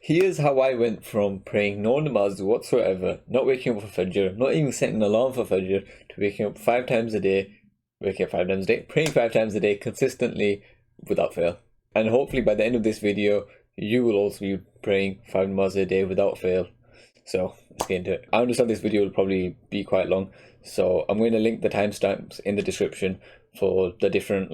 Here's how I went from praying no namaz whatsoever, not waking up for Fajr, not even setting an alarm for Fajr, to waking up 5 times a day, praying 5 times a day consistently without fail. And hopefully by the end of this video, you will also be praying 5 namaz a day without fail. So let's get into it. I understand this video will probably be quite long, so I'm going to link the timestamps in the description for the different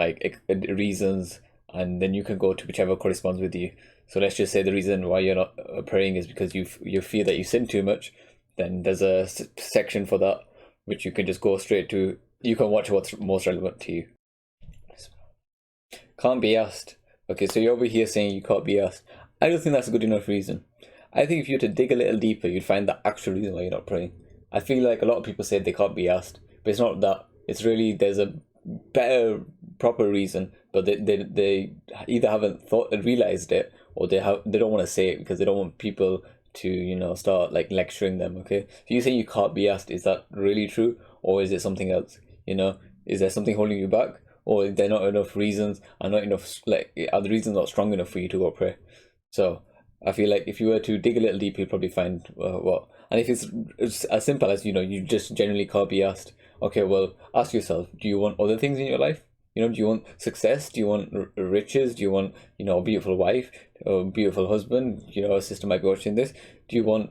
reasons, and then you can go to whichever corresponds with you. So let's just say the reason why you're not praying is because you feel that you sin too much. Then there's a section for that, which you can just go straight to. You can watch what's most relevant to you. Can't be asked. Okay, so you're over here saying you can't be asked. I don't think that's a good enough reason. I think if you were to dig a little deeper, you'd find the actual reason why you're not praying. I feel like a lot of people say they can't be asked, but it's not that. It's really there's a better, proper reason, but they either haven't realized it, or they don't want to say it because they don't want people to start lecturing them. Okay, so you say you can't be asked. Is that really true, or is it something else? Is there something holding you back, or is there not enough reasons, and not enough are the reasons not strong enough for you to go pray? So I feel like if you were to dig a little deeper, you'd probably find what. And if it's as simple as you just generally can't be asked. Okay, well, ask yourself: do you want other things in your life? Do you want success? Do you want riches? Do you want a beautiful wife, a beautiful husband? A sister might be watching this. Do you want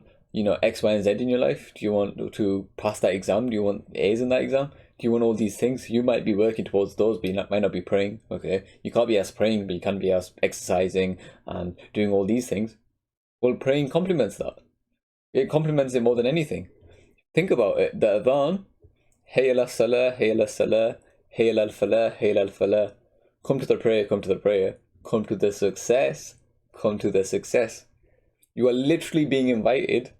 X, Y, and Z in your life? Do you want to pass that exam? Do you want A's in that exam? Do you want all these things? You might be working towards those, but you might not be praying. Okay, you can't be asked praying, but you can be asked exercising and doing all these things. Well, praying complements that. It complements it more than anything. Think about it. The adhan, Hayy ala salah, Hayy ala salah, Hayy al falah, Hayy al falah. Come to the prayer, come to the prayer. Come to the success, come to the success. You are literally being invited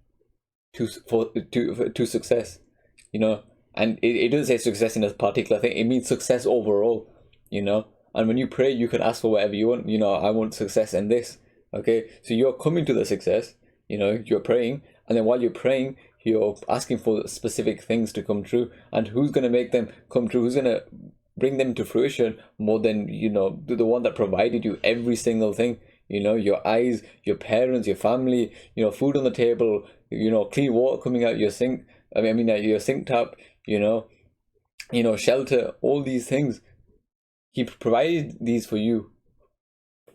to success. And it doesn't say success in a particular thing. It means success overall. And when you pray, you can ask for whatever you want. I want success in this. Okay, so you're coming to the success. You're praying, and then while you're praying, you're asking for specific things to come true. And who's going to make them come true? Who's going to bring them to fruition more than the one that provided you every single thing? Your eyes, your parents, your family. Food on the table. Clean water coming out your sink. Your sink tap. Shelter. All these things. He provided these for you,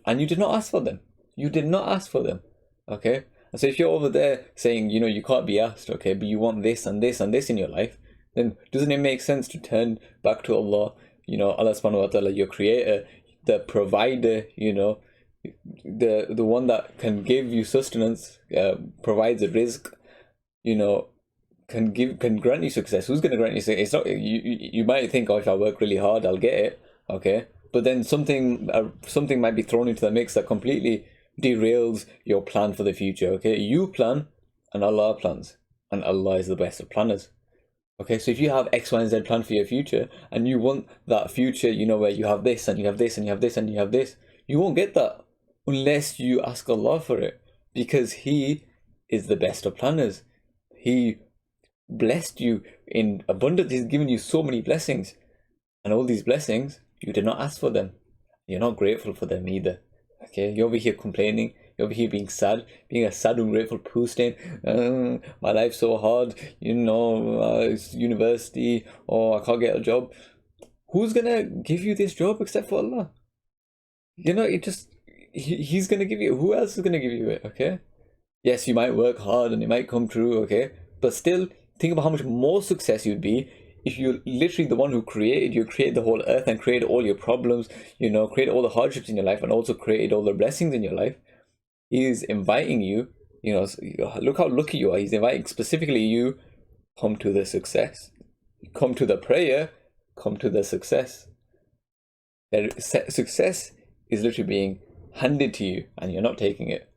and you did not ask for them. You did not ask for them. Okay? And so if you're over there saying, you can't be asked, okay, but you want this and this and this in your life, then doesn't it make sense to turn back to Allah, Allah subhanahu wa ta'ala, your creator, the provider, the one that can give you sustenance, provides a rizq, can grant you success. Who's going to grant you success? It's not, you might think, if I work really hard, I'll get it, okay? But then something might be thrown into the mix that completely derails your plan for the future. Okay, you plan and Allah plans, and Allah is the best of planners. Okay, so if you have X, Y, and Z plan for your future, and you want that future, where you have this and you have this and you have this and you have this, you won't get that unless you ask Allah for it, because He is the best of planners. He blessed you in abundance. He's given you so many blessings, and all these blessings you did not ask for them. You're not grateful for them either. Okay, you're over here complaining. You're over here being sad, being a sad, ungrateful poo stain. My life's so hard. It's university. I can't get a job. Who's gonna give you this job except for Allah? He's gonna give you. Who else is gonna give you it? Okay. Yes, you might work hard and it might come true. Okay, but still, think about how much more success you'd be if you're literally the one who created the whole earth and created all your problems, created all the hardships in your life, and also created all the blessings in your life. He's inviting you, look how lucky you are. He's inviting specifically you, come to the success. Come to the prayer, come to the success. Success is literally being handed to you and you're not taking it.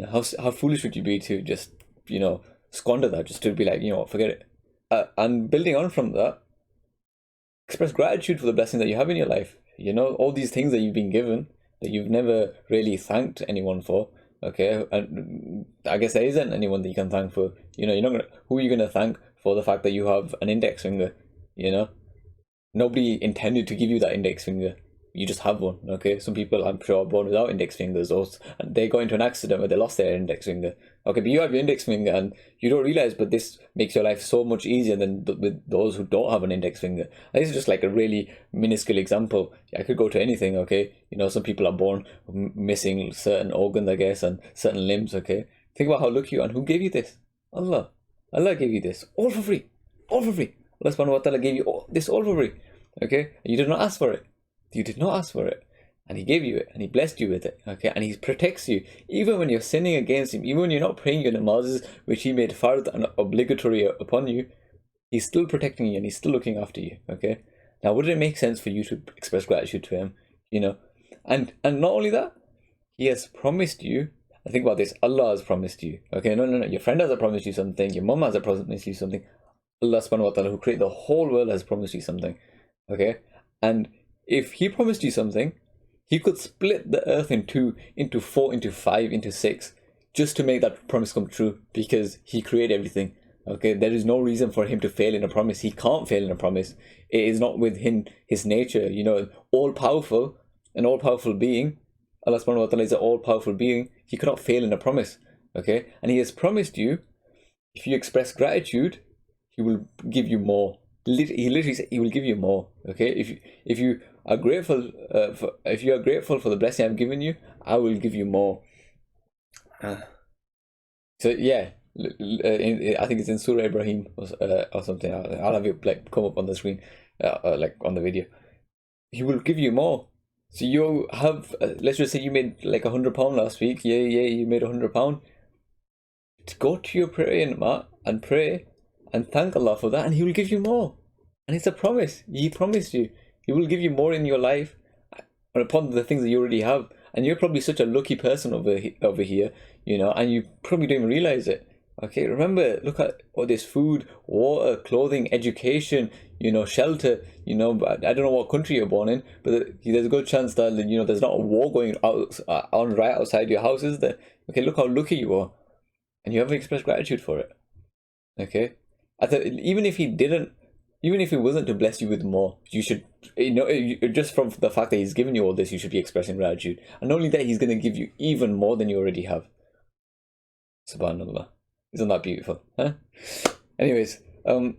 How foolish would you be to just, squander that, just to be like, forget it. And building on from that, express gratitude for the blessing that you have in your life. All these things that you've been given that you've never really thanked anyone for. Okay, and I guess there isn't anyone that you can thank for. You're not gonna. Who are you gonna thank for the fact that you have an index finger? Nobody intended to give you that index finger. you just have one. Okay, some people I'm sure are born without index fingers, or and they got into an accident where they lost their index finger. Okay, but you have your index finger and you don't realize, but this makes your life so much easier than with those who don't have an index finger. And this is just like a really minuscule example. I could go to anything. Okay, some people are born missing certain organs, I guess, and certain limbs. Okay, think about how lucky you are, and who gave you this? Allah. Allah gave you this all for free, all for free. Allah subhanahu wa ta'ala gave you this all for free. Okay, you did not ask for it. You did not ask for it. And he gave you it, and he blessed you with it, okay? And he protects you, even when you're sinning against him, even when you're not praying your namazes, which he made fard and obligatory upon you, he's still protecting you, and he's still looking after you, okay? Now, wouldn't it make sense for you to express gratitude to him, And not only that, he has promised you, and think about this, Allah has promised you, okay? No, your friend has promised you something, your mom has promised you something, Allah subhanahu wa ta'ala, who created the whole world, has promised you something, okay? And if he promised you something, he could split the earth into 4, into 5, into 6, just to make that promise come true, because he created everything. Okay, there is no reason for him to fail in a promise. He can't fail in a promise. It is not within his nature. All-powerful, an all-powerful being. Allah subhanahu wa ta'ala is an all-powerful being. He cannot fail in a promise. Okay, and he has promised you, if you express gratitude, he will give you more. He literally said he will give you more. Okay, if you are grateful for the blessing I've given you, I will give you more. So yeah, I think it's in Surah Ibrahim or something. I'll have it come up on the screen, on the video. He will give you more. So you have, let's just say you made like £100 last week. Yeah, you made £100. Go to your praying mat and pray and thank Allah for that, and he will give you more. And it's a promise. He promised you. He will give you more in your life upon the things that you already have. And you're probably such a lucky person over here, and you probably don't even realize it. Okay, remember, look at all this food, water, clothing, education, shelter. I don't know what country you're born in, but there's a good chance that, there's not a war going on right outside your house, is there? Okay, look how lucky you are. And you haven't expressed gratitude for it. Okay? Even if he wasn't to bless you with more, you should, just from the fact that he's given you all this, you should be expressing gratitude. And not only that, he's going to give you even more than you already have. Subhanallah. Isn't that beautiful? Huh? Anyways, talking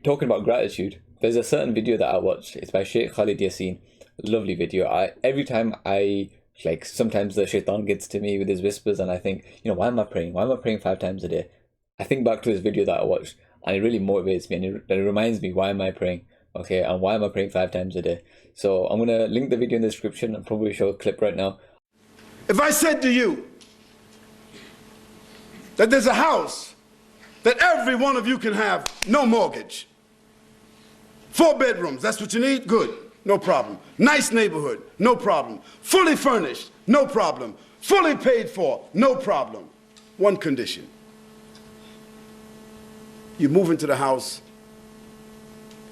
about gratitude, there's a certain video that I watched. It's by Sheikh Khalid Yassin. Lovely video. Every time sometimes the shaitan gets to me with his whispers, and I think, why am I praying? Why am I praying 5 times a day? I think back to this video that I watched, and it really motivates me, and it reminds me, why am I praying? Okay, and why am I praying 5 times a day? So I'm going to link the video in the description and probably show a clip right now. If I said to you that there's a house that every one of you can have, no mortgage, 4 bedrooms, that's what you need? Good, no problem. Nice neighborhood, no problem. Fully furnished, no problem. Fully paid for, no problem. One condition. You move into the house,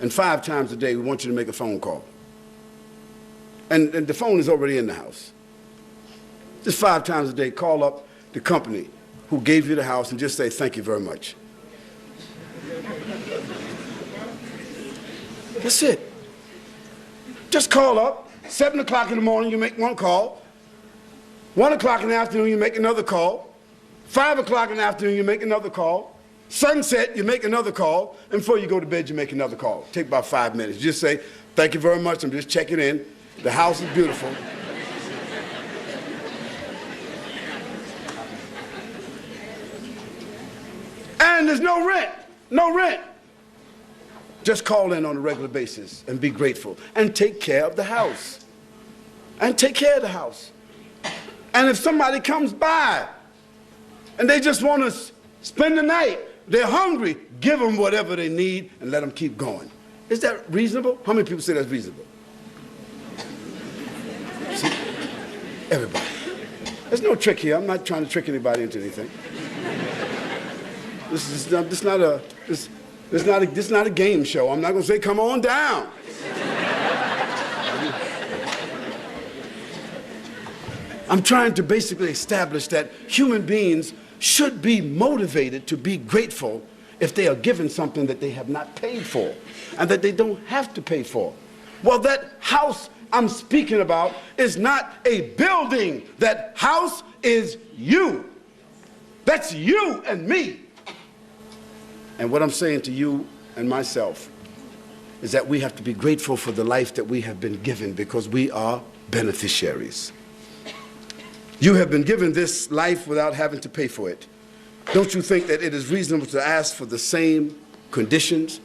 and 5 times a day we want you to make a phone call. And the phone is already in the house. Just 5 times a day, call up the company who gave you the house and just say, thank you very much. That's it. Just call up. 7 o'clock in the morning, you make 1 call. 1 o'clock in the afternoon, you make another call. 5 o'clock in the afternoon, you make another call. Sunset, you make another call, and before you go to bed, you make another call. Take about 5 minutes. Just say, thank you very much, I'm just checking in. The house is beautiful. And there's no rent, no rent. Just call in on a regular basis and be grateful and take care of the house. And take care of the house. And if somebody comes by and they just want to spend the night, they're hungry, give them whatever they need and let them keep going. Is that reasonable? How many people say that's reasonable? See? Everybody. There's no trick here. I'm not trying to trick anybody into anything. This is not a game show. I'm not going to say, come on down. I'm trying to basically establish that human beings should be motivated to be grateful if they are given something that they have not paid for and that they don't have to pay for. Well, that house I'm speaking about is not a building. That house is you. That's you and me. And what I'm saying to you and myself is that we have to be grateful for the life that we have been given, because we are beneficiaries. You have been given this life without having to pay for it. Don't you think that it is reasonable to ask for the same conditions?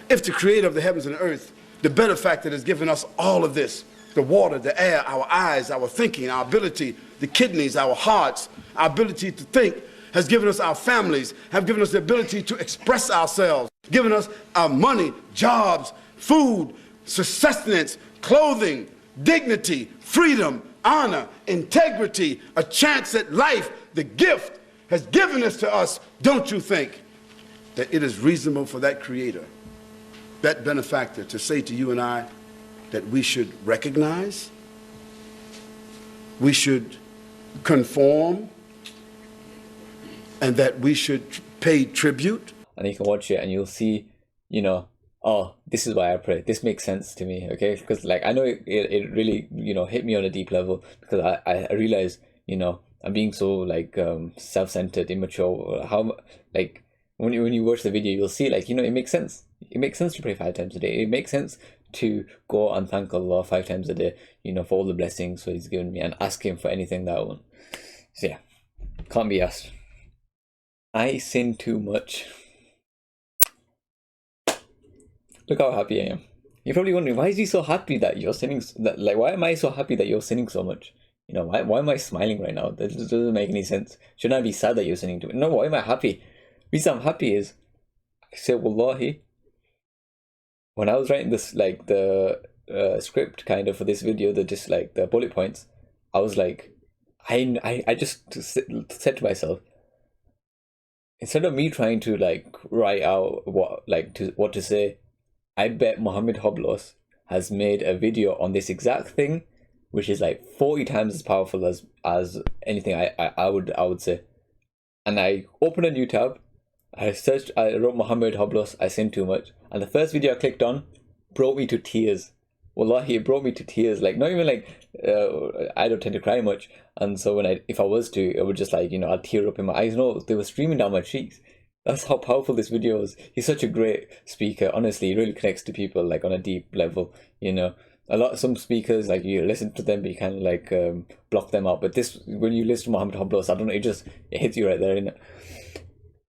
If the creator of the heavens and earth, the benefactor, has given us all of this, the water, the air, our eyes, our thinking, our ability, the kidneys, our hearts, our ability to think, has given us our families, have given us the ability to express ourselves, given us our money, jobs, food, sustenance, clothing, dignity, freedom, honor, integrity, a chance at life, the gift has given this to us. Don't you think that it is reasonable for that creator, that benefactor, to say to you and I that we should recognize, we should conform, and that we should pay tribute? And you can watch it and you'll see, you know, oh, this is why I pray. This makes sense to me, okay? Because like I know it really, you know, hit me on a deep level, because I realize, you know, I'm being so like self-centered, immature. How like when you watch the video, you'll see like, you know, it makes sense. It makes sense to pray 5 times a day. It makes sense to go and thank Allah 5 times a day, you know, for all the blessings He's given me, and ask Him for anything that I want. So yeah, can't be asked. I sin too much. Look how happy I am. You're probably wondering, why is he so happy that you're sinning? Like, why am I so happy that you're sinning so much? You know, why am I smiling right now? That doesn't make any sense. Shouldn't I be sad that you're sinning too much? No, why am I happy? The reason I'm happy is, I say, Wallahi, when I was writing this, like the script kind of for this video, just like the bullet points, I was like, I just said to myself, instead of me trying to like write out what to say, I bet Muhammad Hoblos has made a video on this exact thing, which is like 40 times as powerful as anything I would say. And I opened a new tab, I wrote Muhammad Hoblos, I sin too much, and the first video I clicked on brought me to tears. Wallahi, it brought me to tears. Like, not even like I don't tend to cry much, and so if I was to, it would just like, you know, I'd tear up in my eyes. No, they were streaming down my cheeks. That's how powerful this video is. He's such a great speaker. Honestly, he really connects to people like on a deep level. You know, some speakers, like, you listen to them, but you kind of like block them out. But this, when you listen to Muhammad Hoblos, I don't know, it hits you right there, innit?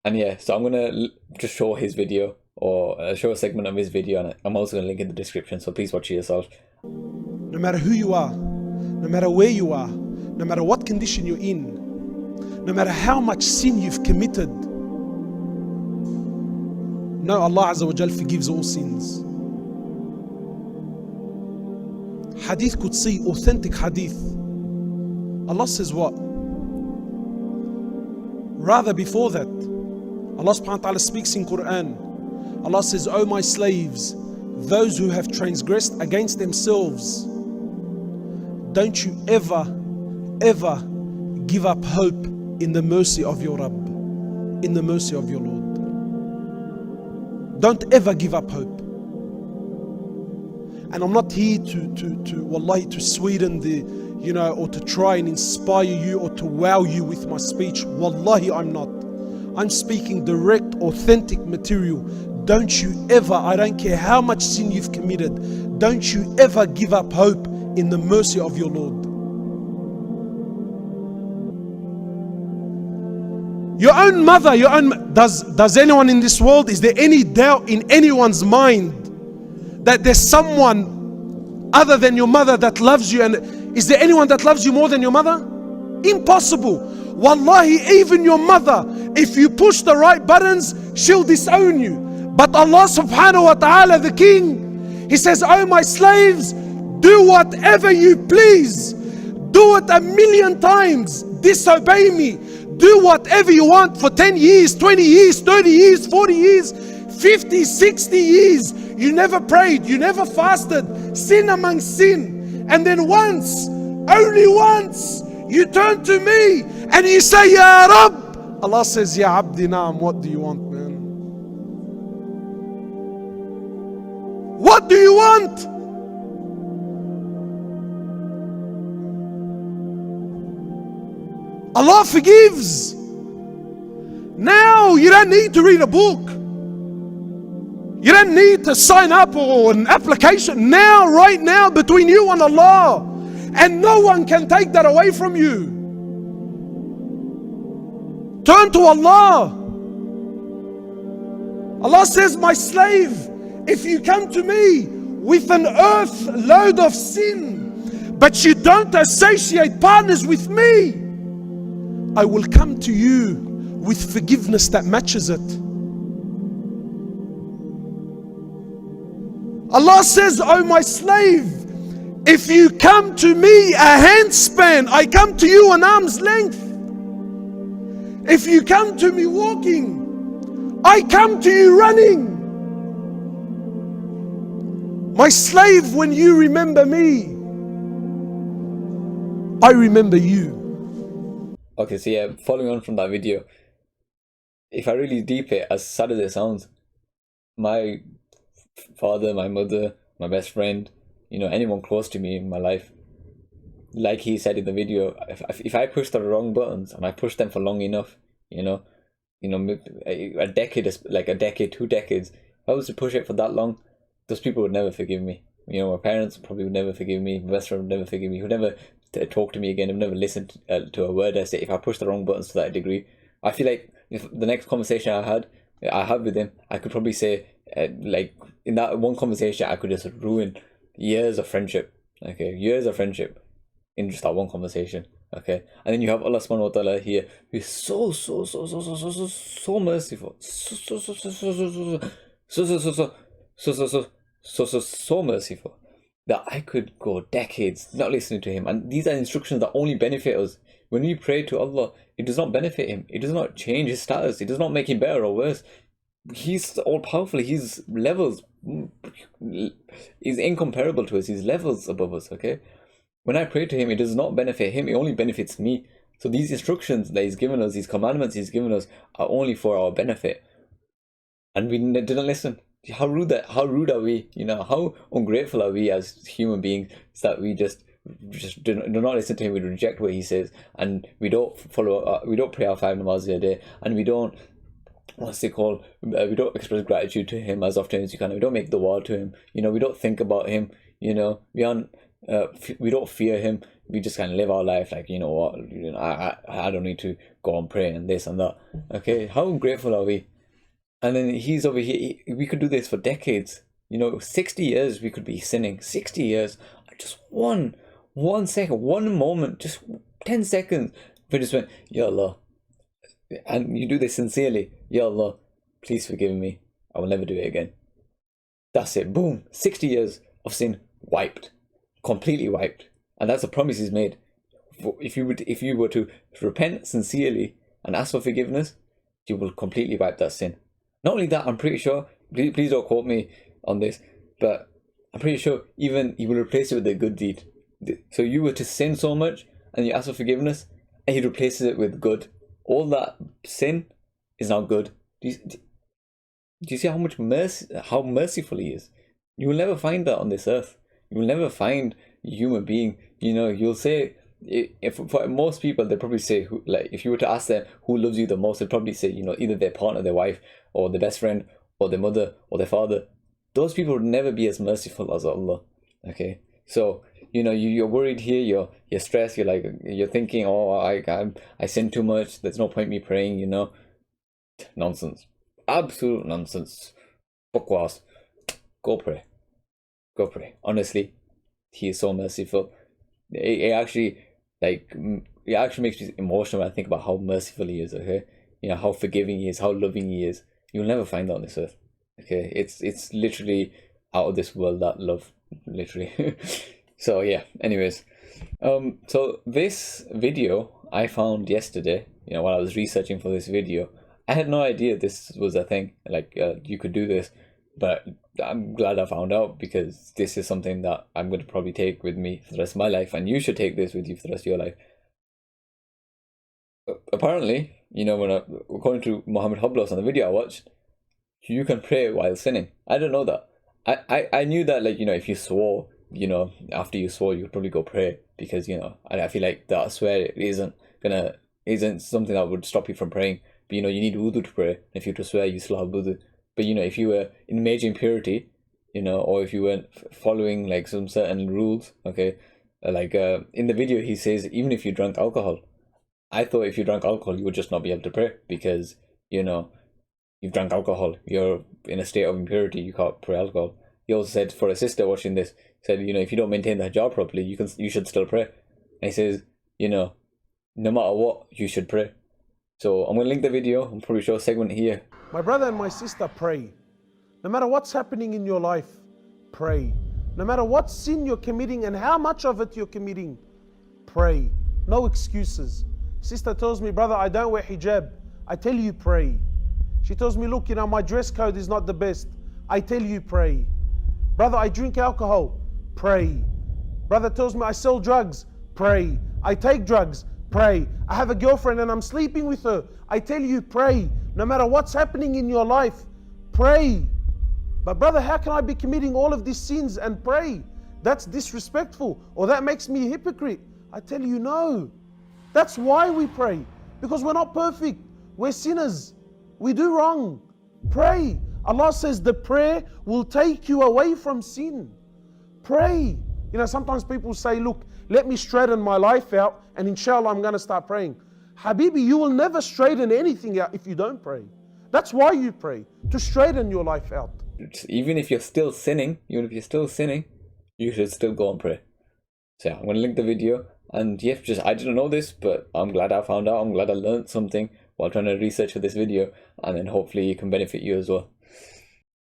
And yeah, so I'm gonna just show his video, or show a segment of his video, and I'm also gonna link in the description. So please watch it yourself. No matter who you are, no matter where you are, no matter what condition you're in, no matter how much sin you've committed, no, Allah Azza wa Jal forgives all sins. Hadith Qudsi, authentic hadith. Allah says what? Rather before that, Allah subhanahu wa ta'ala speaks in Quran. Allah says, "O my slaves, those who have transgressed against themselves, don't you ever give up hope in the mercy of your Rabb, in the mercy of your Lord. Don't ever give up hope." And I'm not here to sweeten the, you know, or to try and inspire you or to wow you with my speech. Wallahi, I'm not. I'm speaking direct, authentic material. Don't you ever, I don't care how much sin you've committed, don't you ever give up hope in the mercy of your Lord. Your own mother, does anyone in this world, is there any doubt in anyone's mind that there's someone other than your mother that loves you? And is there anyone that loves you more than your mother? Impossible. Wallahi, even your mother, if you push the right buttons, she'll disown you. But Allah subhanahu wa ta'ala, the King, He says, "Oh my slaves, do whatever you please. Do it 1,000,000 times. Disobey me. Do whatever you want for 10 years, 20 years, 30 years, 40 years, 50, 60 years. You never prayed, you never fasted, sin among sin. And then once, only once, you turn to me and you say, Ya Rabb." Allah says, "Ya Abdi Naam, what do you want, man? What do you want?" Allah forgives. Now you don't need to read a book. You don't need to sign up or an application. Now, right now, between you and Allah. And no one can take that away from you. Turn to Allah. Allah says, my slave, if you come to me with an earth load of sin, but you don't associate partners with me, I will come to you with forgiveness that matches it. Allah says, oh my slave, if you come to me a handspan, I come to you an arm's length. If you come to me walking, I come to you running. My slave, when you remember me, I remember you. Okay, so yeah, following on from that video, if I really deep it, as sad as it sounds, my father, my mother, my best friend, you know, anyone close to me in my life, like he said in the video, if I push the wrong buttons and I push them for long enough, you know, a decade, like a decade, 2 decades, if I was to push it for that long, those people would never forgive me. You know, my parents probably would never forgive me, my best friend would never forgive me, would never talk to me again, would never listen to a word I say if I push the wrong buttons to that degree. I feel like if the next conversation I had with him, I could probably say, like, in that one conversation, I could just ruin years of friendship. Okay, years of friendship in just that one conversation. Okay, and then you have Allah subhanahu wa ta'ala here, who is so merciful, so merciful, that I could go decades not listening to him. And these are instructions that only benefit us. When we pray to Allah, it does not benefit him. It does not change his status. It does not make him better or worse. He's all powerful. He's levels. He's incomparable to us. He's levels above us. Okay. When I pray to him, it does not benefit him. It only benefits me. So these instructions that he's given us, these commandments he's given us, are only for our benefit. And we didn't listen. How rude are we? You know, how ungrateful are we as human beings that we just do not listen to him. We reject what he says, and we don't follow. We don't pray our 5 namazs a day, and we don't. What's it called? We don't express gratitude to him as often as you can. We don't make the dua to him. You know, we don't think about him. You know, we aren't. We don't fear him. We just kind of live our life like, you know what? You know, I don't need to go and pray and this and that. Okay, how ungrateful are we? And then he's over here. We could do this for decades. You know, 60 years we could be sinning. 60 years. Just one second, one moment, just 10 seconds. We just went, Ya Allah. And you do this sincerely. Ya Allah, please forgive me. I will never do it again. That's it. Boom. 60 years of sin wiped. Completely wiped. And that's a promise he's made. If you were to repent sincerely and ask for forgiveness, you will completely wipe that sin. Not only that, I'm pretty sure, please don't quote me on this, but I'm pretty sure even he will replace it with a good deed. So you were to sin so much and you ask for forgiveness and he replaces it with good. All that sin is now good. Do you see how merciful he is? You will never find that on this earth. You will never find a human being. You know, you'll say, if for most people, they'll probably say, like, if you were to ask them who loves you the most, they'll probably say, you know, either their partner, their wife, or their best friend, or their mother, or their father. Those people would never be as merciful as Allah. Okay, so you know, you're worried here, you're stressed, you're thinking, oh, I sin too much, there's no point me praying, you know. Nonsense. Absolute nonsense. Bukwas. Go pray. Honestly, he is so merciful. It actually makes me emotional when I think about how merciful he is, okay? You know, how forgiving he is, how loving he is. You'll never find that on this earth. Okay, it's literally out of this world, that love, literally. So yeah, anyways, so this video I found yesterday, you know, while I was researching for this video. I had no idea this was a thing, like you could do this, but I'm glad I found out, because this is something that I'm going to probably take with me for the rest of my life, and you should take this with you for the rest of your life. Apparently, you know, according to Muhammad Hoblos on the video I watched, you can pray while sinning. I don't know that. I knew that, like, you know, if you swore, you know, after you swore, you'd probably go pray, because, you know, I feel like that swear isn't gonna isn't something that would stop you from praying. But you need wudu to pray. If you were to swear, you still have wudu. But if you were in major impurity, or if you weren't following like some certain rules, okay, like in the video he says even if you drank alcohol. I thought if you drank alcohol you would just not be able to pray because you've drank alcohol, you're in a state of impurity, you can't pray alcohol. He also said for a sister watching this, said if you don't maintain the hijab properly, you should still pray. And he says no matter what you should pray. So I'm going to link the video. I'm probably show a segment here. My brother and my sister, pray. No matter what's happening in your life, pray. No matter what sin you're committing and how much of it you're committing, pray. No excuses. Sister tells me, brother, I don't wear hijab. I tell you, pray. She tells me, look, my dress code is not the best. I tell you, pray. Brother, I drink alcohol. Pray. Brother tells me, I sell drugs. Pray. I take drugs. Pray. I have a girlfriend and I'm sleeping with her. I tell you, pray. No matter what's happening in your life, pray. But brother, how can I be committing all of these sins and pray? That's disrespectful, or that makes me a hypocrite. I tell you, no. That's why we pray. Because we're not perfect. We're sinners. We do wrong. Pray. Allah says the prayer will take you away from sin. Pray. Sometimes people say, look, let me straighten my life out and inshallah I'm going to start praying. Habibi, you will never straighten anything out if you don't pray. That's why you pray, to straighten your life out. Even if you're still sinning, you should still go and pray. So yeah, I'm going to link the video. And yeah, I didn't know this, but I'm glad I found out. I'm glad I learned something while trying to research for this video. And then hopefully it can benefit you as well.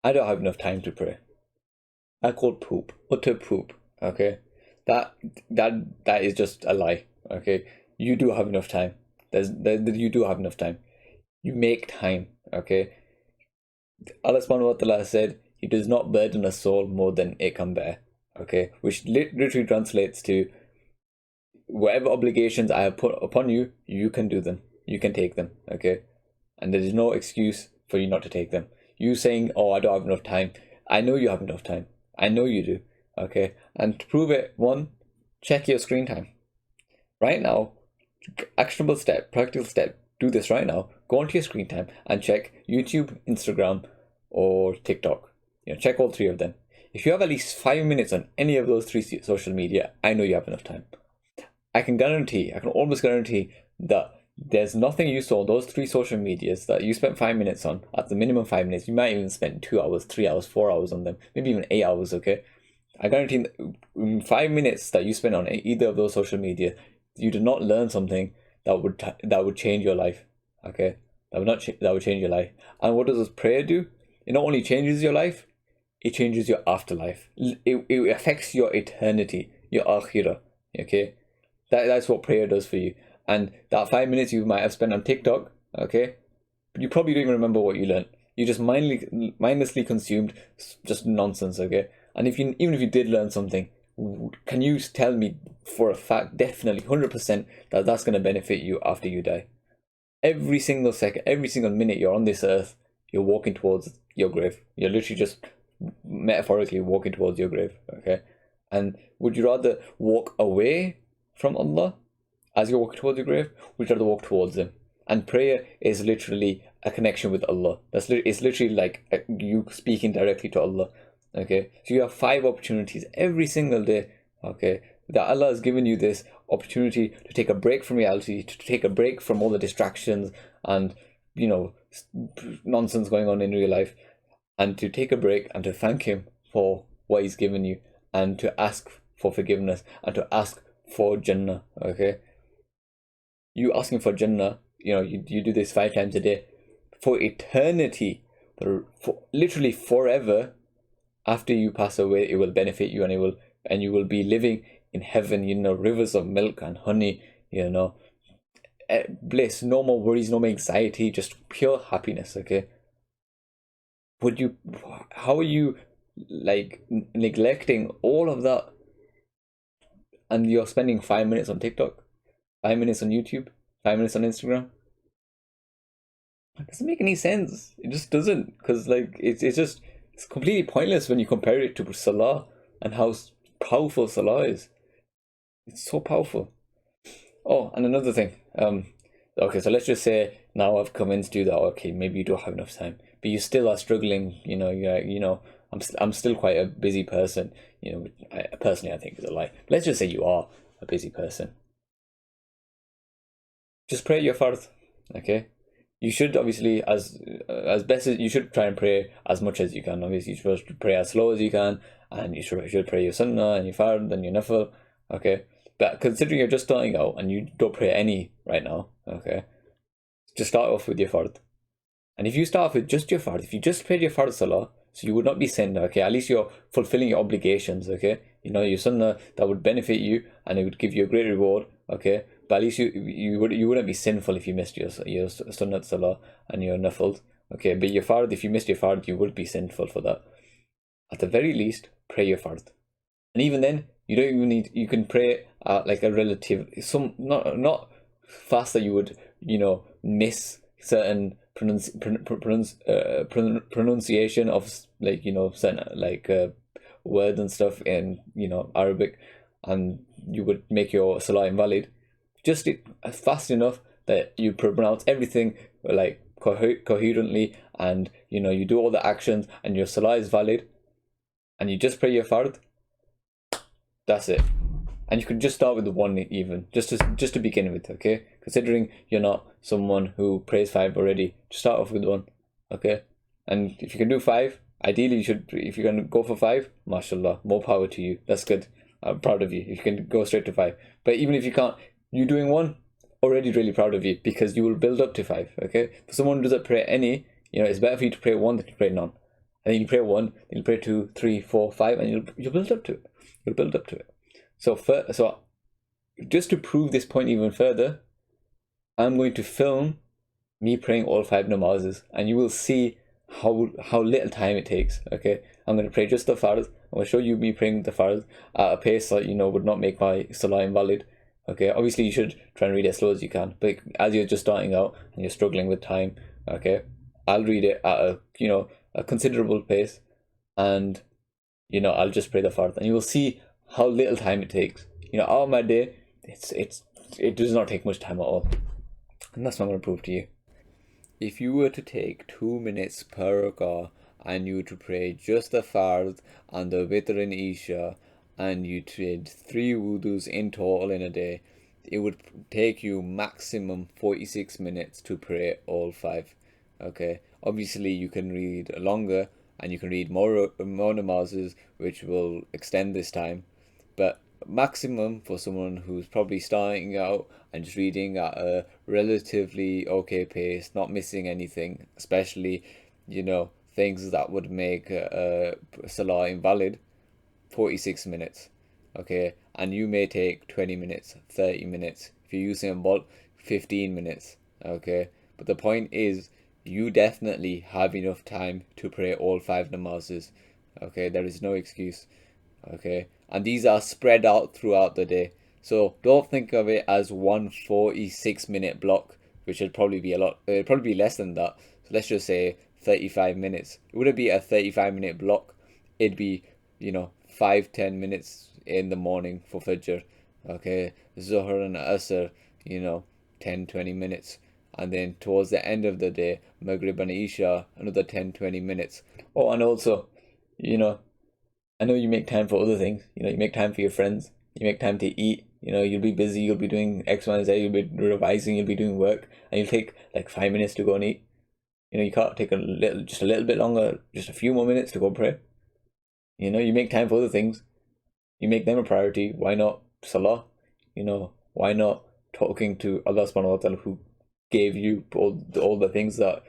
I don't have enough time to pray. I call poop, utter poop, okay? That is just a lie, okay? You do have enough time. You do have enough time. You make time, okay? Allah subhanahu wa ta'ala said, He does not burden a soul more than it can bear, okay? Which literally translates to, whatever obligations I have put upon you, you can do them. You can take them, okay? And there is no excuse for you not to take them. You saying, oh, I don't have enough time. I know you have enough time. I know you do, okay? And to prove it, one, check your screen time. Right now, actionable step, practical step, do this right now. Go onto your screen time and check YouTube, Instagram, or TikTok. Check all three of them. If you have at least 5 minutes on any of those three social media, I know you have enough time. I can almost guarantee that there's nothing you saw on those three social medias that you spent 5 minutes on. At the minimum 5 minutes, you might even spend 2 hours, 3 hours, 4 hours on them, maybe even 8 hours, okay? I guarantee in 5 minutes that you spend on either of those social media, you did not learn something that would change your life, okay? That would change your life. And what does this prayer do? It not only changes your life, it changes your afterlife. It affects your eternity, your akhirah, okay? That's what prayer does for you. And that 5 minutes you might have spent on TikTok, okay, but you probably don't even remember what you learned. You just mindlessly consumed just nonsense, okay? And even if you did learn something, can you tell me for a fact, definitely 100%, that that's going to benefit you after you die? Every single second, every single minute you're on this earth, you're walking towards your grave. You're literally just metaphorically walking towards your grave, okay? And would you rather walk away from Allah as you're walking towards your grave? Would you rather walk towards Him? And prayer is literally a connection with Allah. It's literally like you speaking directly to Allah, okay? So you have 5 opportunities every single day, okay, that Allah has given you this opportunity to take a break from reality, to take a break from all the distractions and nonsense going on in real life, and to take a break and to thank Him for what He's given you, and to ask for forgiveness, and to ask for Jannah, okay? You asking for Jannah, you do this 5 times a day for eternity, for literally forever. After you pass away, it will benefit you, and you will be living in heaven, rivers of milk and honey, bliss, no more worries, no more anxiety, just pure happiness, okay? How are you neglecting all of that, and you're spending 5 minutes on TikTok, 5 minutes on YouTube, 5 minutes on Instagram? It doesn't make any sense. It just doesn't, because it's completely pointless when you compare it to salah and how powerful salah is. It's so powerful. Oh, and another thing, Okay, so let's just say now I've convinced you that okay, maybe you don't have enough time, but you still are struggling. I'm still quite a busy person. Personally, I think is a lie. Let's just say you are a busy person. Just pray your fard, okay? You should obviously, as best as you should try and pray as much as you can. Obviously, you're supposed to pray as slow as you can, and you should pray your sunnah and your fard and your nafil, okay? But considering you're just starting out and you don't pray any right now, okay, just start off with your fard. And if you start off with just your fard, if you just prayed your fard salah, so you would not be sinned, okay? At least you're fulfilling your obligations, okay? Your sunnah that would benefit you and it would give you a great reward, okay? But at least you wouldn't be sinful if you missed your sunnah salah and your nafils, okay? But your fard, if you missed your fard, you would be sinful for that. At the very least, pray your fard. And even then, you don't even need, you can pray like a relative, not fast that you would, miss certain pronunciation of certain words and stuff in Arabic, and you would make your salah invalid. Just fast enough that you pronounce everything like coherently, and you do all the actions, and your salah is valid, and you just pray your fard. That's it. And you could just start with the one even, just to begin with, okay? Considering you're not someone who prays 5 already, just start off with 1, okay? And if you can do 5, ideally you should, if you're going to go for 5, mashallah, more power to you. That's good. I'm proud of you if you can go straight to 5. But even if you can't, you doing 1, already really proud of you, because you will build up to 5, okay? For someone who doesn't pray any, it's better for you to pray 1 than to pray none. And then you pray 1, then you pray 2, 3, 4, 5, and you'll build up to it. You'll build up to it. So just to prove this point even further, I'm going to film me praying all 5 namazes, and you will see how little time it takes, okay? I'm going to pray just the farz. I'm going to show you me praying the farz at a pace that, would not make my salah invalid, okay? Obviously, you should try and read it as slow as you can, but as you're just starting out and you're struggling with time, okay, I'll read it at a considerable pace, and, I'll just pray the farz, and you will see how little time it takes. Out of my day, it does not take much time at all. And that's what I'm going to prove to you. If you were to take 2 minutes per rakah and you were to pray just the fard and the witr and isha, and you did 3 wudus in total in a day, it would take you maximum 46 minutes to pray all 5. Okay, obviously you can read longer and you can read more namazes, which will extend this time. But maximum for someone who's probably starting out and just reading at a relatively okay pace, not missing anything, especially things that would make salah invalid, 46 minutes, okay? And you may take 20 minutes, 30 minutes, if you're using a bolt, 15 minutes, okay? But the point is, you definitely have enough time to pray all 5 namazes, okay? There is no excuse, okay? And these are spread out throughout the day. So don't think of it as one 46-minute block, which would probably be it'd probably be less than that. So let's just say 35 minutes. It wouldn't be a 35-minute block. It'd be, 5-10 minutes in the morning for Fajr. Okay, Zuhr and Asr, 10-20 minutes. And then towards the end of the day, Maghrib and Isha, another 10-20 minutes. Oh, and also, I know you make time for other things. You make time for your friends. You make time to eat. You'll be busy. You'll be doing X, Y, and Z. You'll be revising. You'll be doing work, and you'll take like 5 minutes to go and eat. You can't take just a little bit longer, just a few more minutes to go pray. You make time for other things. You make them a priority. Why not salah? Why not talking to Allah subhanahu wa ta'ala, who gave you all the things that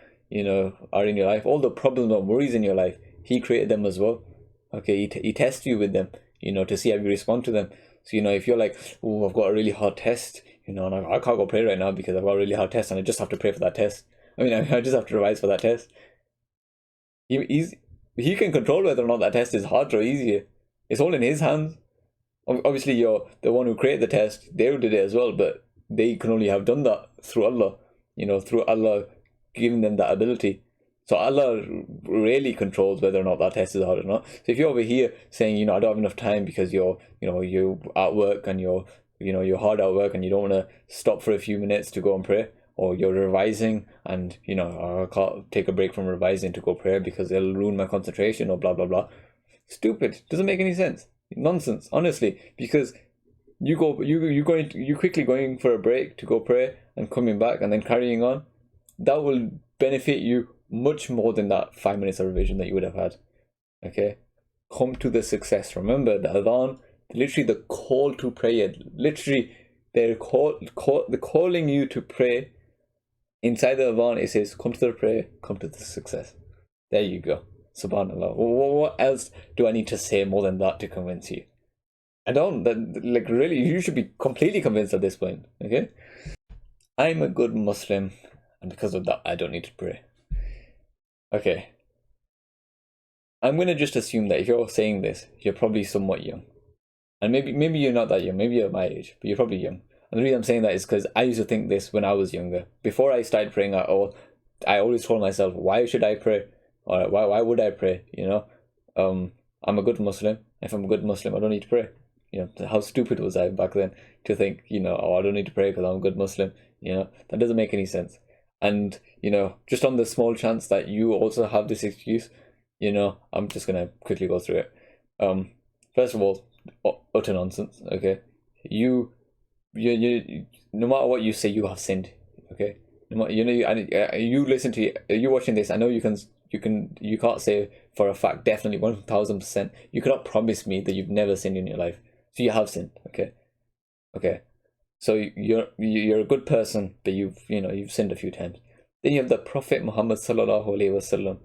are in your life, all the problems and worries in your life. He created them as well. Okay, he tests you with them, to see how you respond to them. So, if you're like, oh, I've got a really hard test, and I can't go pray right now because I've got a really hard test and I just have to pray for that test. I just have to revise for that test. He can control whether or not that test is harder or easier. It's all in his hands. Obviously, you're the one who created the test. They did it as well, but they can only have done that through Allah, through Allah giving them that ability. So Allah really controls whether or not that test is hard or not. So if you're over here saying, I don't have enough time because you're at work and you're hard at work and you don't want to stop for a few minutes to go and pray, or you're revising and, you know, I can't take a break from revising to go pray because it'll ruin my concentration or blah, blah, blah. Stupid. Doesn't make any sense. Nonsense, honestly, because you quickly going for a break to go pray and coming back and then carrying on, that will benefit you much more than that 5 minutes of revision that you would have had. Okay, come to the success. Remember the adhan, literally the call to prayer. Literally, they're calling you to pray. Inside the adhan, it says, "Come to the prayer, come to the success." There you go. Subhanallah. What else do I need to say more than that to convince you? I don't. Like, really, you should be completely convinced at this point. Okay, I'm a good Muslim, and because of that, I don't need to pray. Okay. I'm going to just assume that if you're saying this, you're probably somewhat young. And maybe you're not that young. Maybe you're my age, but you're probably young. And the reason I'm saying that is because I used to think this when I was younger. Before I started praying at all, I always told myself, why should I pray? Or why would I pray? You know, I'm a good Muslim. If I'm a good Muslim, I don't need to pray. You know, how stupid was I back then to think, you know, oh, I don't need to pray because I'm a good Muslim. You know, that doesn't make any sense. And, you know, just on the small chance that you also have this excuse, you know, I'm just going to quickly go through it. First of all, utter nonsense, okay? You no matter what you say, you have sinned, okay? You know, you listen to you watching this. I know you can't say for a fact, definitely 1000%. You cannot promise me that you've never sinned in your life. So you have sinned, okay? Okay. So you're a good person, but you've sinned a few times. Then you have the Prophet Muhammad sallallahu alaihi wasallam,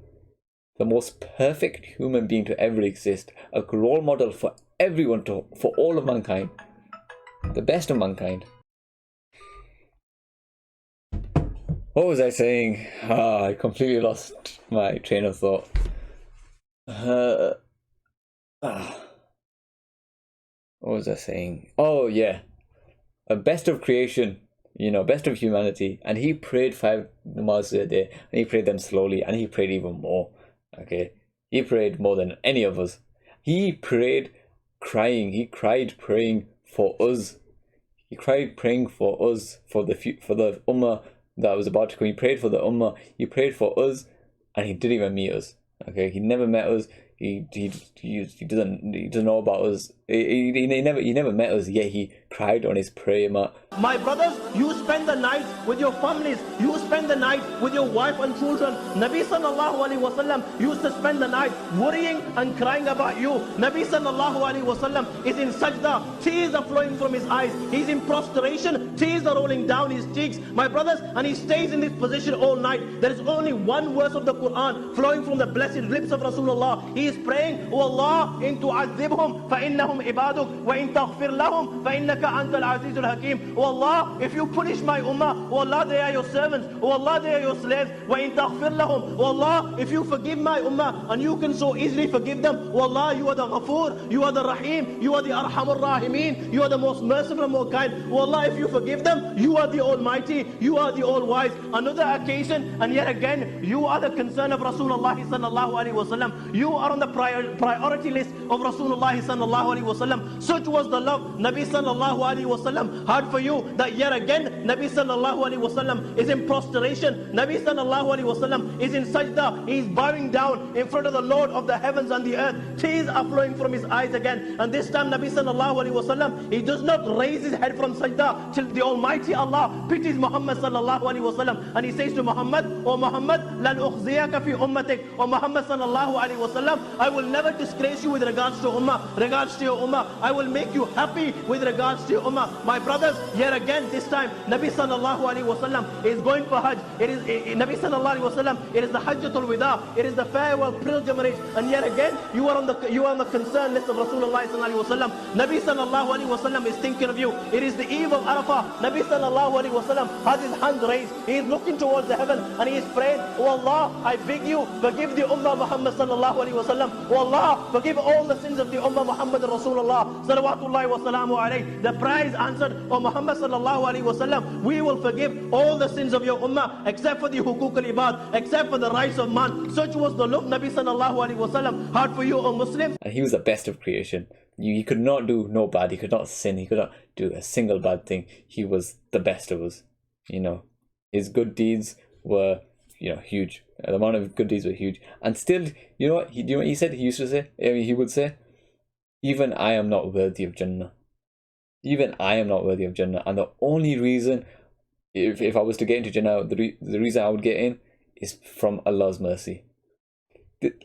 the most perfect human being to ever exist, a role model for everyone, for all of mankind, the best of mankind. What was I saying? I completely lost my train of thought. What was I saying? Oh yeah, a best of creation, you know, best of humanity, and he prayed 5 namazs a day, and he prayed them slowly, and he prayed even more. Okay, he prayed more than any of us. He prayed crying. He cried praying for us. He cried praying for us, for the ummah that was about to come. He prayed for the ummah. He prayed for us, and he didn't even meet us. Okay, he never met us. He doesn't know about us. He never met us. Yet he cried on his prayer mat. My brothers, you spend the night with your families. You spend the night with your wife and children. Nabi sallallahu alaihi wasallam used to spend the night worrying and crying about you. Nabi sallallahu alaihi wasallam is in sajda. Tears are flowing from his eyes. He's in prostration. Tears are rolling down his cheeks. My brothers, and he stays in this position all night. There is only one verse of the Quran flowing from the blessed lips of Rasulullah. He is praying, "O Allah, in tu'adhibhum fa innahum ibaduk wa in taghfir lahum fa innaka antal azizul hakim." O Allah, if you punish my ummah, O Allah, they are your servants. O Allah, they are your slaves. Wa in taghfir lahum. O Allah, if you forgive my ummah, and you can so easily forgive them, O Allah, you are the Ghafoor, you are the Rahim, you are the Arhamur Rahimin, you are the most merciful and more kind. O Allah, if you forgive them, you are the Almighty, you are the All-Wise. Another occasion, and yet again, you are the concern of Rasulullah sallallahu alaihi wasallam. You are on the priority list of Rasulullah sallallahu alaihi wasallam. Such was the love Nabi sallallahu alaihi wasallam had for you, that yet again Nabi sallallahu alaihi wasallam is in prostration. Nabi sallallahu alaihi wasallam is in sajda. He is bowing down in front of the Lord of the heavens and the earth. Tears are flowing from his eyes again. And this time Nabi sallallahu alaihi wasallam, he does not raise his head from sajda till the Almighty Allah pities Muhammad sallallahu alaihi wasallam, and he says to Muhammad, "O Muhammad, lan ukhziyaka fi ummatik." O Muhammad sallallahu alaihi wasallam, I will never disgrace you with regards to your ummah. I will make you happy with regards to your ummah. My brothers, yet again this time Nabi sallallahu alaihi wasallam is going for Hajj. Nabi sallallahu alaihi wasallam, it is the Hajjatul Wida, it is the farewell pilgrimage, and yet again you are on the concern list of Rasulullah sallallahu alaihi wasallam. Nabi sallallahu alaihi wasallam is thinking of you. It is the eve of Arafah. Nabi sallallahu alaihi wasallam has his hand raised. He is looking towards the heaven and he is praying, "O Allah, I beg you, forgive the ummah Muhammad sallallahu alaihi wasallam. O Allah, forgive all the sins of the ummah Muhammad Rasulullah salawatullahi wa salamu alayhi." The prayer is answered, "O Muhammad sallallahu alaihi wasallam, we will forgive all the sins of your ummah except for the hukuk al-ibad, except for the rights of man." Such was the love Nabi sallallahu alaihi wasallam had for you, O Muslims. And he was the best of creation. He could not do no bad. He could not sin. He could not do a single bad thing. He was the best of us, you know. His good deeds were, huge. The amount of good deeds were huge. And still, you know what he said? He used to say, he would say, even I am not worthy of Jannah. Even I am not worthy of Jannah. And the only reason, if I was to get into Jannah, the reason I would get in is from Allah's mercy.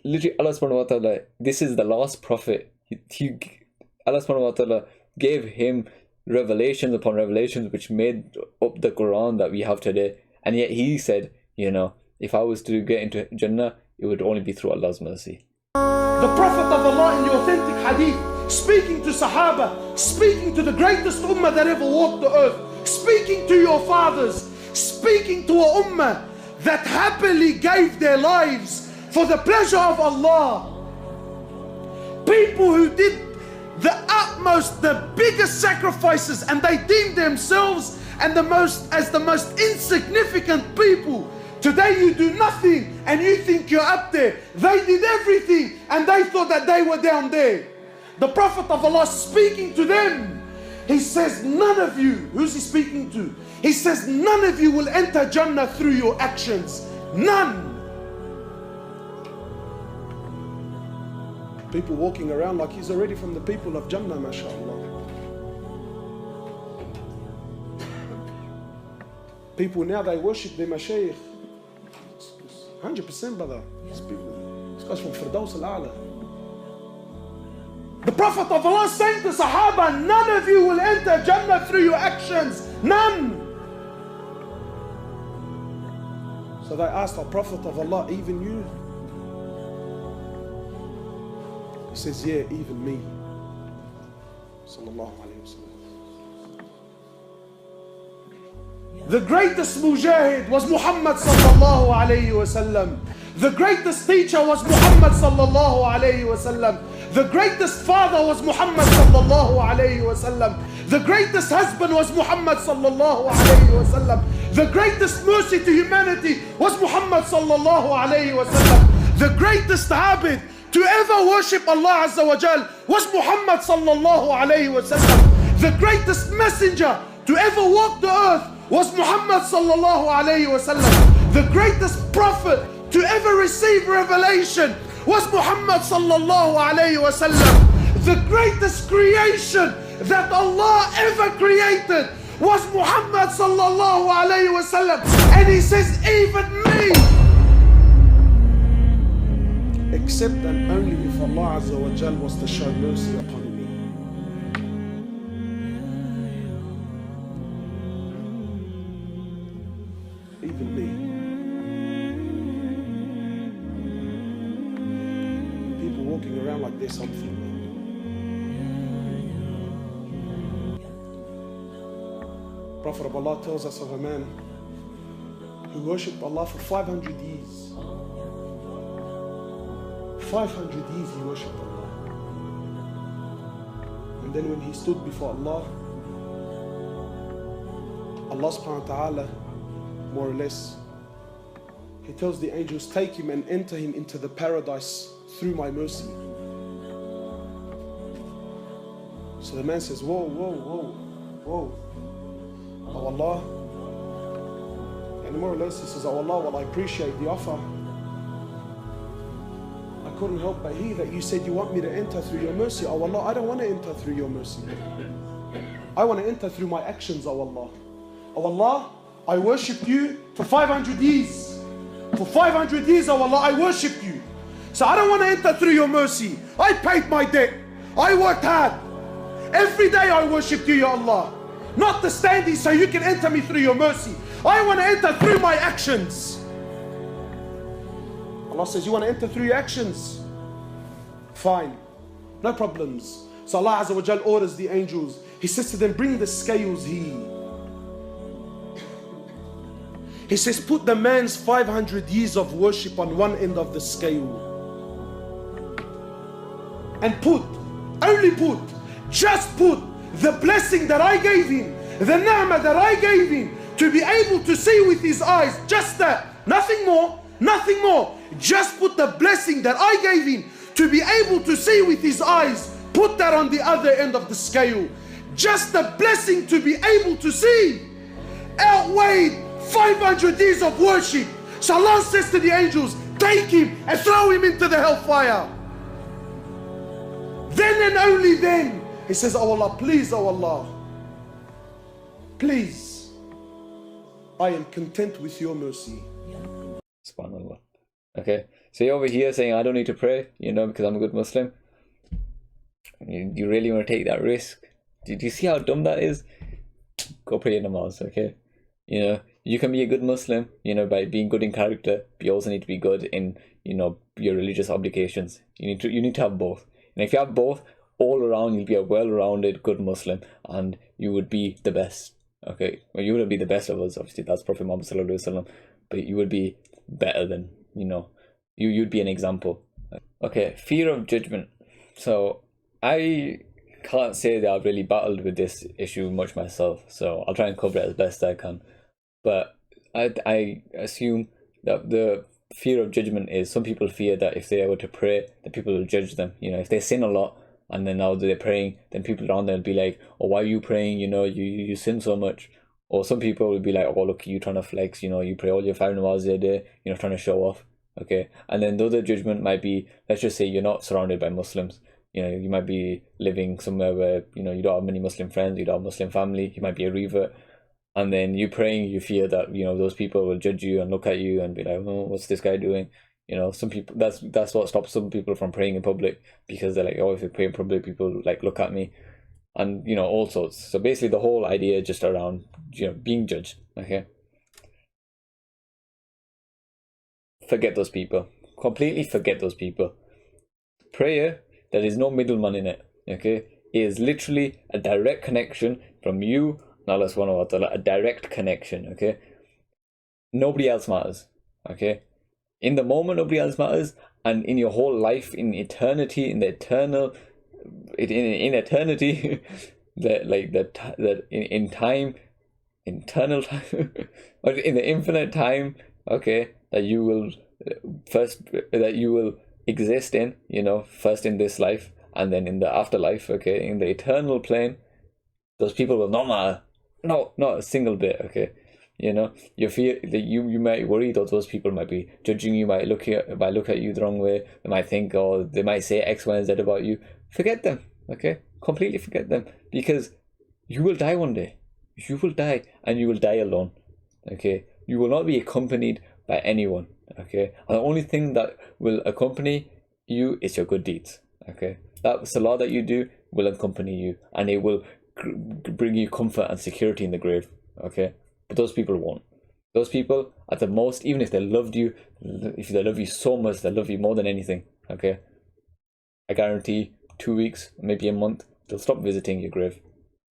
Literally, Allah subhanahu wa ta'ala, this is the last prophet. Allah subhanahu wa ta'ala gave him revelations upon revelations which made up the Quran that we have today. And yet he said, if I was to get into Jannah, it would only be through Allah's mercy. The Prophet of Allah in the authentic hadith, speaking to Sahaba, speaking to the greatest ummah that ever walked the earth, speaking to your fathers, speaking to a ummah that happily gave their lives for the pleasure of Allah. People who did the utmost, the biggest sacrifices, and they deemed themselves as the most insignificant people. Today you do nothing and you think you're up there. They did everything and they thought that they were down there. The Prophet of Allah speaking to them, he says, none of you, who's he speaking to? He says, none of you will enter Jannah through your actions. None. People walking around like he's already from the people of Jannah, mashallah. People now, they worship their mashayikh. 100%, brother. This guy's from Firdaus al-A'la. The Prophet of Allah saying to Sahaba, none of you will enter Jannah through your actions. None. So they asked the Prophet of Allah, even you? He says, yeah, even me. Sallallahu alayhi wa sallam. The greatest mujahid was Muhammad sallallahu alayhi wa sallam. The greatest teacher was Muhammad sallallahu alayhi wa sallam. The greatest father was Muhammad sallallahu alayhi wa sallam. The greatest husband was Muhammad sallallahu alayhi wa sallam. The greatest mercy to humanity was Muhammad sallallahu alayhi wa sallam. The greatest abid to ever worship Allah Azza wa Jal was Muhammad sallallahu alayhi wa sallam. The greatest messenger to ever walk the earth was Muhammad sallallahu alayhi wa sallam. The greatest prophet to ever receive revelation was Muhammad sallallahu alayhi wa sallam. The greatest creation that Allah ever created was Muhammad sallallahu alayhi wa sallam. And he says, even me. Except and only if Allah Azza wa Jal was to show mercy upon me. Even me. People walking around like there's something. Prophet of Allah tells us of a man who worshipped Allah for 500 years. 500 years he worshipped Allah. And then when he stood before Allah, Allah subhanahu wa ta'ala, more or less, he tells the angels, take him and enter him into the paradise through my mercy. So the man says, whoa, whoa, whoa, whoa. Oh Allah. And more or less he says, oh Allah, well I appreciate the offer. I couldn't help but hear that you said you want me to enter through your mercy. Oh Allah, I don't want to enter through your mercy. I want to enter through my actions, oh Allah. Oh Allah, I worshipped you for 500 years. For 500 years, oh Allah, I worshipped you. So I don't want to enter through your mercy. I paid my debt. I worked hard. Every day I worshipped you, Ya Allah. Not to stand here so you can enter me through your mercy. I want to enter through my actions. Allah says, you want to enter through your actions? Fine. No problems. So Allah Azza wa Jal orders the angels. He says to them, bring the scales here. He says, put the man's 500 years of worship on one end of the scale. And just put the blessing that I gave him, the ni'mah that I gave him, to be able to see with his eyes, just that, nothing more, nothing more. Just put the blessing that I gave him to be able to see with his eyes, put that on the other end of the scale. Just the blessing to be able to see outweighed 500 years of worship. So Allah says to the angels, take him and throw him into the hellfire. Then and only then, he says, oh Allah, please, oh Allah, please, I am content with your mercy. SubhanAllah. Okay, so you're over here saying, I don't need to pray, because I'm a good Muslim. You really want to take that risk? Do you see how dumb that is? Go pray your namaz, okay? You can be a good Muslim, by being good in character, but you also need to be good in, your religious obligations. You need to have both. And if you have both, all around, you'll be a well-rounded, good Muslim, and you would be the best. Okay, well, you wouldn't be the best of us, obviously, that's Prophet Muhammad sallallahu alaihi wasallam, but you would be better than, you'd be an example. Okay, fear of judgment. So I can't say that I've really battled with this issue much myself, so I'll try and cover it as best I can. But I assume that the fear of judgment is, some people fear that if they were to pray, that people will judge them. If they sin a lot and then now they're praying, then people around them will be like, oh, why are you praying? You sin so much. Or some people will be like, oh, look, you trying to flex, you pray all your 5 namazs a day, trying to show off. Okay. And then the other judgment might be, let's just say you're not surrounded by Muslims. You might be living somewhere where, you don't have many Muslim friends, you don't have Muslim family, you might be a revert. And then you praying, you fear that, those people will judge you and look at you and be like, oh, what's this guy doing? Some people, that's what stops some people from praying in public, because they're like, oh, if I pray in public, people look at me. And, all sorts. So basically the whole idea just around, being judged, okay? Forget those people. Completely forget those people. Prayer, there is no middleman in it, okay? It is literally a direct connection from you and Allah subhanahu wa ta'ala, a direct connection, okay? Nobody else matters, okay? In the moment, nobody else matters, and in your whole life, in eternity, in the eternal, in eternity, in time, eternal time, or in the infinite time, okay, that you will exist in, first in this life and then in the afterlife, okay, in the eternal plane, those people will not matter. No, not a single bit, okay. You fear that you might worry that those people might be judging you, might look at you the wrong way, they might think, or they might say X, Y, and Z about you. Forget them, okay? Completely forget them, because you will die one day. You will die, and you will die alone, okay? You will not be accompanied by anyone, okay? And the only thing that will accompany you is your good deeds, okay? That salah that you do will accompany you, and it will bring you comfort and security in the grave, okay? But those people won't. Those people, at the most, even if they loved you, if they love you so much, they love you more than anything, okay? I guarantee 2 weeks, maybe a month, they'll stop visiting your grave.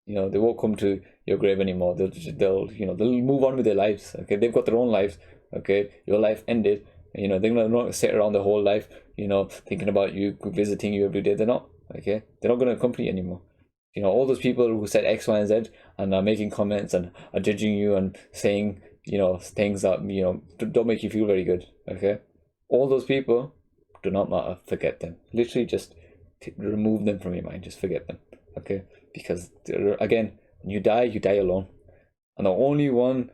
They won't come to your grave anymore. They'll move on with their lives, okay? They've got their own lives, okay? Your life ended. They're not sit around their whole life, thinking about you, visiting you every day. They're not, okay? They're not going to accompany you anymore. All those people who said X, Y, and Z and are making comments and are judging you and saying, things that, don't make you feel very good, okay? All those people do not matter. Forget them. Literally just remove them from your mind. Just forget them, okay? Because, again, when you die alone. And the only one,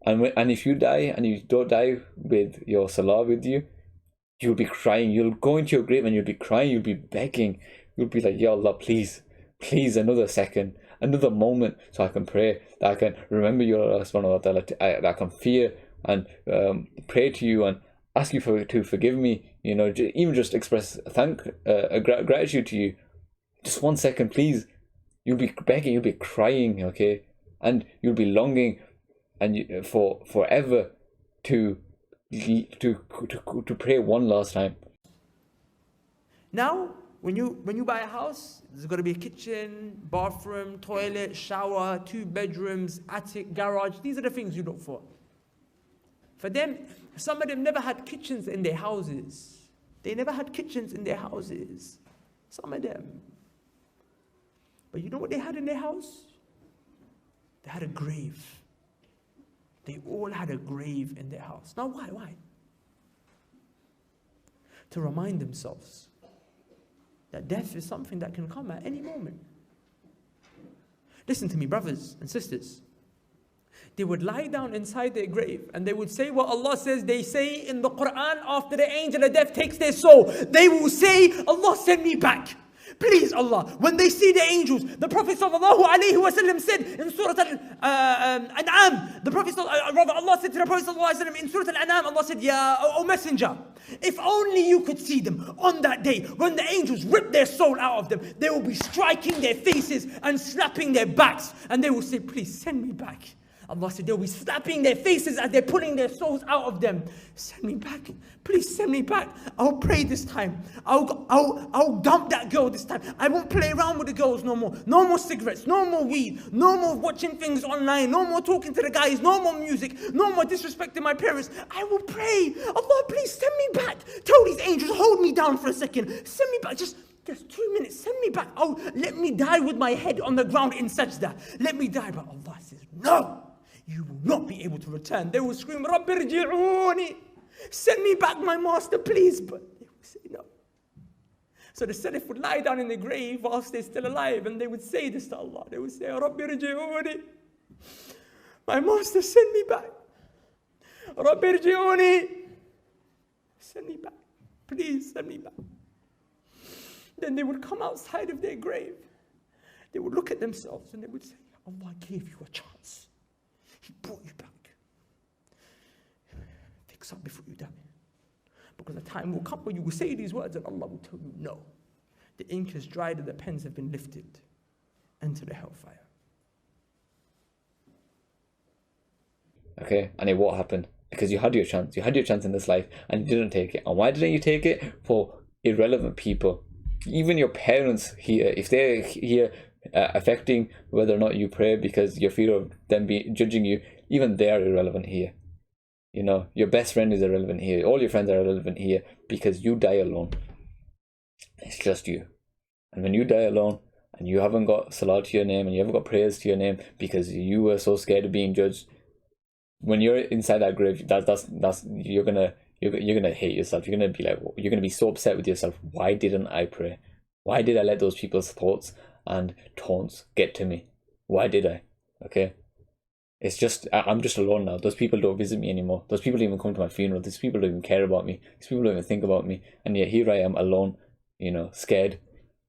and if you die and you don't die with your salah with you, you'll be crying. You'll go into your grave and you'll be crying. You'll be begging. You'll be like, Ya Allah, please, another second, another moment, so I can pray, that I can remember you, Allah subhanahu wa ta'ala, that I can fear and pray to you and ask you to forgive me, even just express gratitude to you. Just 1 second, please. You'll be begging, you'll be crying, okay? And you'll be longing and for forever to pray one last time. Now, when you buy a house, there's got to be a kitchen, bathroom, toilet, shower, 2 bedrooms, attic, garage. These are the things you look for. For them, some of them never had kitchens in their houses. They never had kitchens in their houses. Some of them. But you know what they had in their house? They had a grave. They all had a grave in their house. Now why? To remind themselves that death is something that can come at any moment. Listen to me, brothers and sisters. They would lie down inside their grave and they would say what Allah says they say in the Quran after the angel of death takes their soul. They will say, Allah, send me back. Please, Allah. When they see the angels, the Prophet ﷺ said in Surah Al-An'am, Allah said to the Prophet ﷺ in Surah Al-An'am, Allah said, Ya, O Messenger, if only you could see them on that day when the angels rip their soul out of them, they will be striking their faces and slapping their backs, and they will say, please send me back. Allah said they'll be slapping their faces as they're pulling their souls out of them. Send me back. Please send me back. I'll pray this time. I'll dump that girl this time. I won't play around with the girls no more. No more cigarettes. No more weed. No more watching things online. No more talking to the guys. No more music. No more disrespecting my parents. I will pray. Allah, please send me back. Tell these angels, hold me down for a second. Send me back. Just 2 minutes. Send me back. Oh, let me die with my head on the ground in sajda. Let me die. But Allah says, no. You will not be able to return. They will scream, Rabbi irji'uni. Send me back, my master, please. But they will say no. So the Salaf would lie down in the grave whilst they're still alive, and they would say this to Allah. They would say, Rabbi irji'uni. My master, send me back. Rabbi irji'uni. Send me back. Please send me back. Then they would come outside of their grave. They would look at themselves and they would say, Allah gave you a chance. He brought you back. Fix up before you die. Because the time will come when you will say these words and Allah will tell you, no. The ink is dried and the pens have been lifted. Enter the hellfire. Okay, and then what happened? Because you had your chance. You had your chance in this life and you didn't take it. And why didn't you take it? For irrelevant people. Even your parents here, if they're here affecting whether or not you pray because you fear of them judging you, even they are irrelevant here. You know, your best friend is irrelevant here. All your friends are irrelevant here because you die alone. It's just you. And when you die alone and you haven't got salah to your name and you haven't got prayers to your name because you were so scared of being judged, when you're inside that grave, that's you're gonna hate yourself. You're gonna be so upset with yourself. Why didn't I pray? Why did I let those people's thoughts and taunts get to me? Why did I? Okay, it's just I'm just alone now. Those people don't visit me anymore. Those people don't even come to my funeral. These people don't even care about me. These people don't even think about me. And yet here I am alone, you know, scared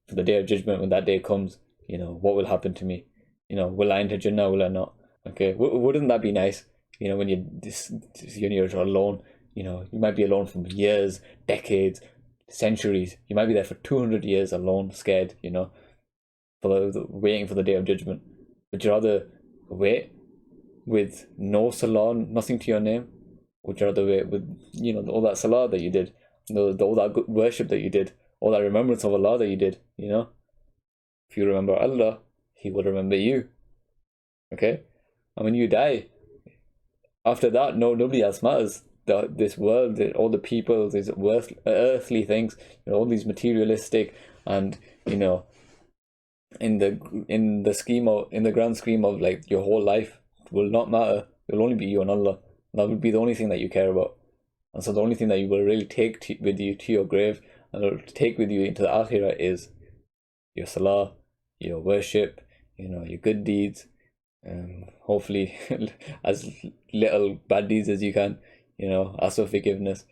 for the day of judgment. When that day comes, you know, what will happen to me? You know, will I enter Jannah? Will I not? Okay, wouldn't that be nice? You know, when you're alone, you know, you might be alone for years, decades, centuries. You might be there for 200 years alone, scared, you know, waiting for the day of judgment. Would you rather wait with no salah, nothing to your name? Would you rather wait with, you know, all that salah that you did, all that good worship that you did, all that remembrance of Allah that you did, you know? If you remember Allah, He will remember you. Okay? And when you die, after that, nobody else matters. This world, all the people, these earthly things, you know, all these materialistic, and you know, in the grand scheme of like your whole life, will not matter. It will only be you and Allah. That will be the only thing that you care about. And so the only thing that you will really take with you to your grave and take with you into the akhirah is your salah, your worship, you know, your good deeds, hopefully as little bad deeds as you can, you know, ask for forgiveness.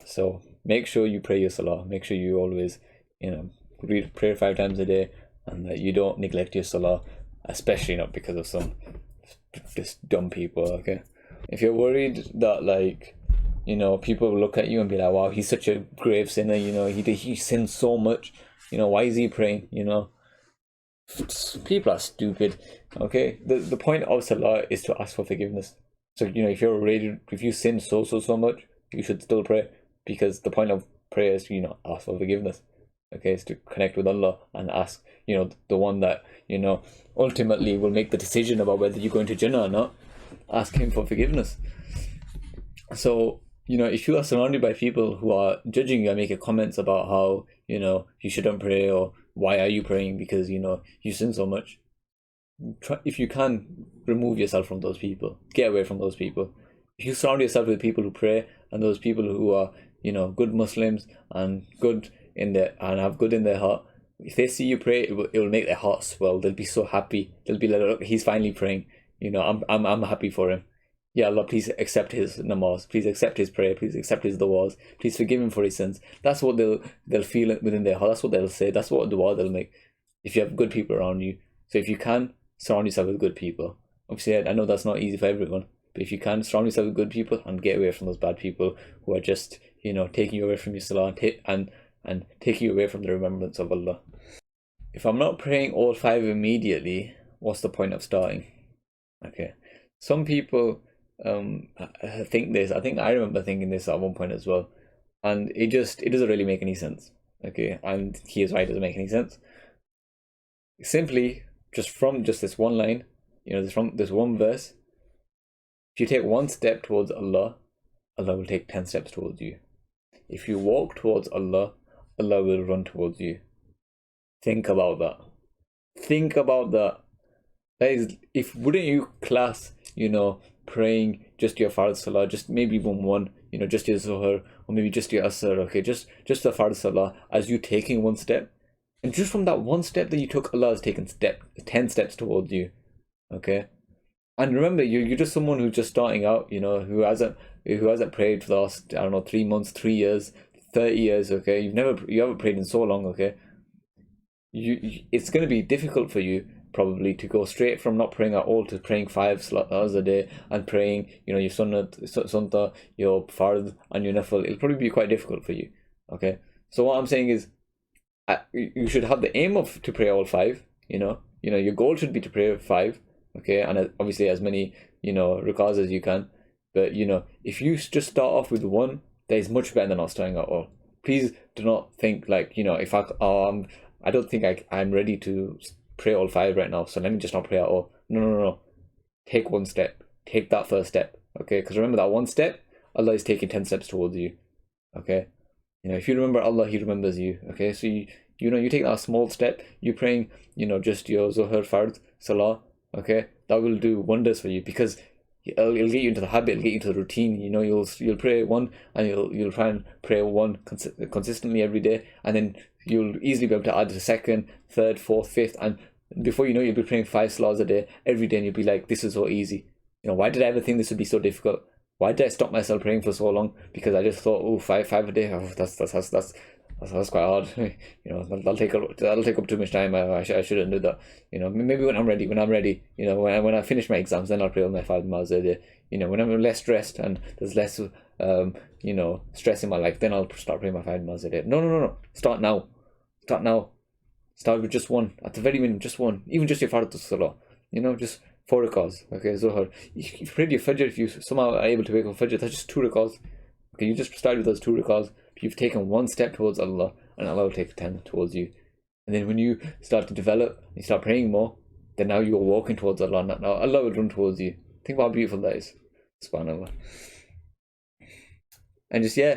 So make sure you pray your salah. Make sure you always, you know, read prayer 5 times a day, and that you don't neglect your salah, especially not because of some just dumb people. Okay, if you're worried that, like, you know, people will look at you and be like, wow, he's such a grave sinner, you know, he sins so much, you know, why is he praying? You know, people are stupid. Okay, the point of salah is to ask for forgiveness. So, you know, if you sin so much, you should still pray, because the point of prayer is to, you know, ask for forgiveness. Okay, it's to connect with Allah and ask, you know, the one that, you know, ultimately will make the decision about whether you're going to Jannah or not. Ask Him for forgiveness. So, you know, if you are surrounded by people who are judging you and making comments about how, you know, you shouldn't pray, or why are you praying because, you know, you sin so much, if you can, remove yourself from those people. Get away from those people. If you surround yourself with people who pray, and those people who are, you know, good Muslims and have good in their heart, if they see you pray, it will make their heart swell. They'll be so happy. They'll be like, look, he's finally praying. I'm happy for him. Ya Allah, please accept his namaz, please accept his prayer, please accept his du'as, please forgive him for his sins. That's what they'll feel within their heart. That's what they'll say. That's what dua they'll make. If you have good people around you. So if you can, surround yourself with good people. Obviously, I know that's not easy for everyone, but if you can, surround yourself with good people and get away from those bad people who are just, taking you away from your salah and taking you away from the remembrance of Allah. If I'm not praying all 5 immediately, what's the point of starting? Okay. Some people think this. I think I remember thinking this at one point as well. And it doesn't really make any sense. Okay. And he is right, it doesn't make any sense. Simply, from this one line, from this one verse, if you take 1 step towards Allah, Allah will take 10 steps towards you. If you walk towards Allah, Allah will run towards you. Think about that. Think about that. That is, wouldn't you class, praying just your Fard Salah, just maybe even one, just your Zuhr, or maybe just your Asr, okay, just the Fard Salah, as you taking 1 step? And just from that 1 step that you took, Allah has taken 10 steps towards you, okay? And remember, you're just someone who's just starting out, who hasn't prayed for the last, 3 months, 3 years, 30 years, okay? You haven't prayed in so long, okay? It's going to be difficult for you probably to go straight from not praying at all to praying 5 salahs a day and praying, your sunnah, your fard and your nafil. It'll probably be quite difficult for you, okay? So what I'm saying is, you should have the aim to pray all 5. Your goal should be to pray 5, okay, and obviously as many rakahs as you can. But if you just start off with 1, that is much better than not starting at all. Please do not think like if I don't think I'm ready to pray all 5 right now, so let me just not pray at all. No. Take 1 step. Take that first step, okay? Because remember, that 1 step, Allah is taking 10 steps towards you, okay? If you remember Allah, He remembers you, okay? So you take that small step, you're praying, just your Zuhr, Fard, Salah, okay? That will do wonders for you, because it'll get you into the habit, it'll get you into the routine. You'll pray 1, and you'll try and pray 1 consistently every day, and then you'll easily be able to add the 2nd, 3rd, 4th, 5th, and before you know, you'll be praying 5 salahs a day every day, and you'll be like, this is so easy. Why did I ever think this would be so difficult? Why did I stop myself praying for so long? Because I just thought, 5 a day, that's quite hard. That'll take up too much time. I shouldn't do that. Maybe when I'm ready, when I finish my exams, then I'll pray all my 5 namazs a day. When I'm less stressed and there's less stress in my life, then I'll start praying my 5 namazs a day. No. Start now. Start with just 1. At the very minimum, just 1. Even just your Fard Salah. Just 4 rakahs. Okay, Zuhr. If you prayed your Fajr, if you somehow are able to wake up Fajr, that's just 2 rakahs. Okay, you just start with those 2 rakahs. You've taken 1 step towards Allah, and Allah will take 10 towards you. And then when you start to develop, you start praying more, then now you're walking towards Allah. Now Allah will run towards you. Think about how beautiful that is. SubhanAllah. And just, when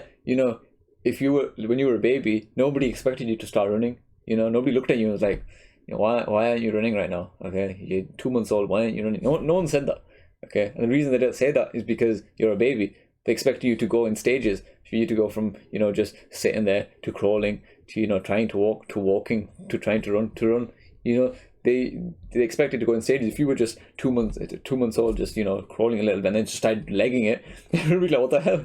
you were a baby, nobody expected you to start running. Nobody looked at you and was like, why aren't you running right now? Okay, you're 2 months old, why aren't you running? No one said that. Okay, and the reason they don't say that is because you're a baby. They expect you to go in stages, for you to go from, just sitting there to crawling to, trying to walk to walking to trying to run. They expect you to go in stages. If you were just 2 months old, just, crawling a little bit and then just started legging it, you'd be like, what the hell?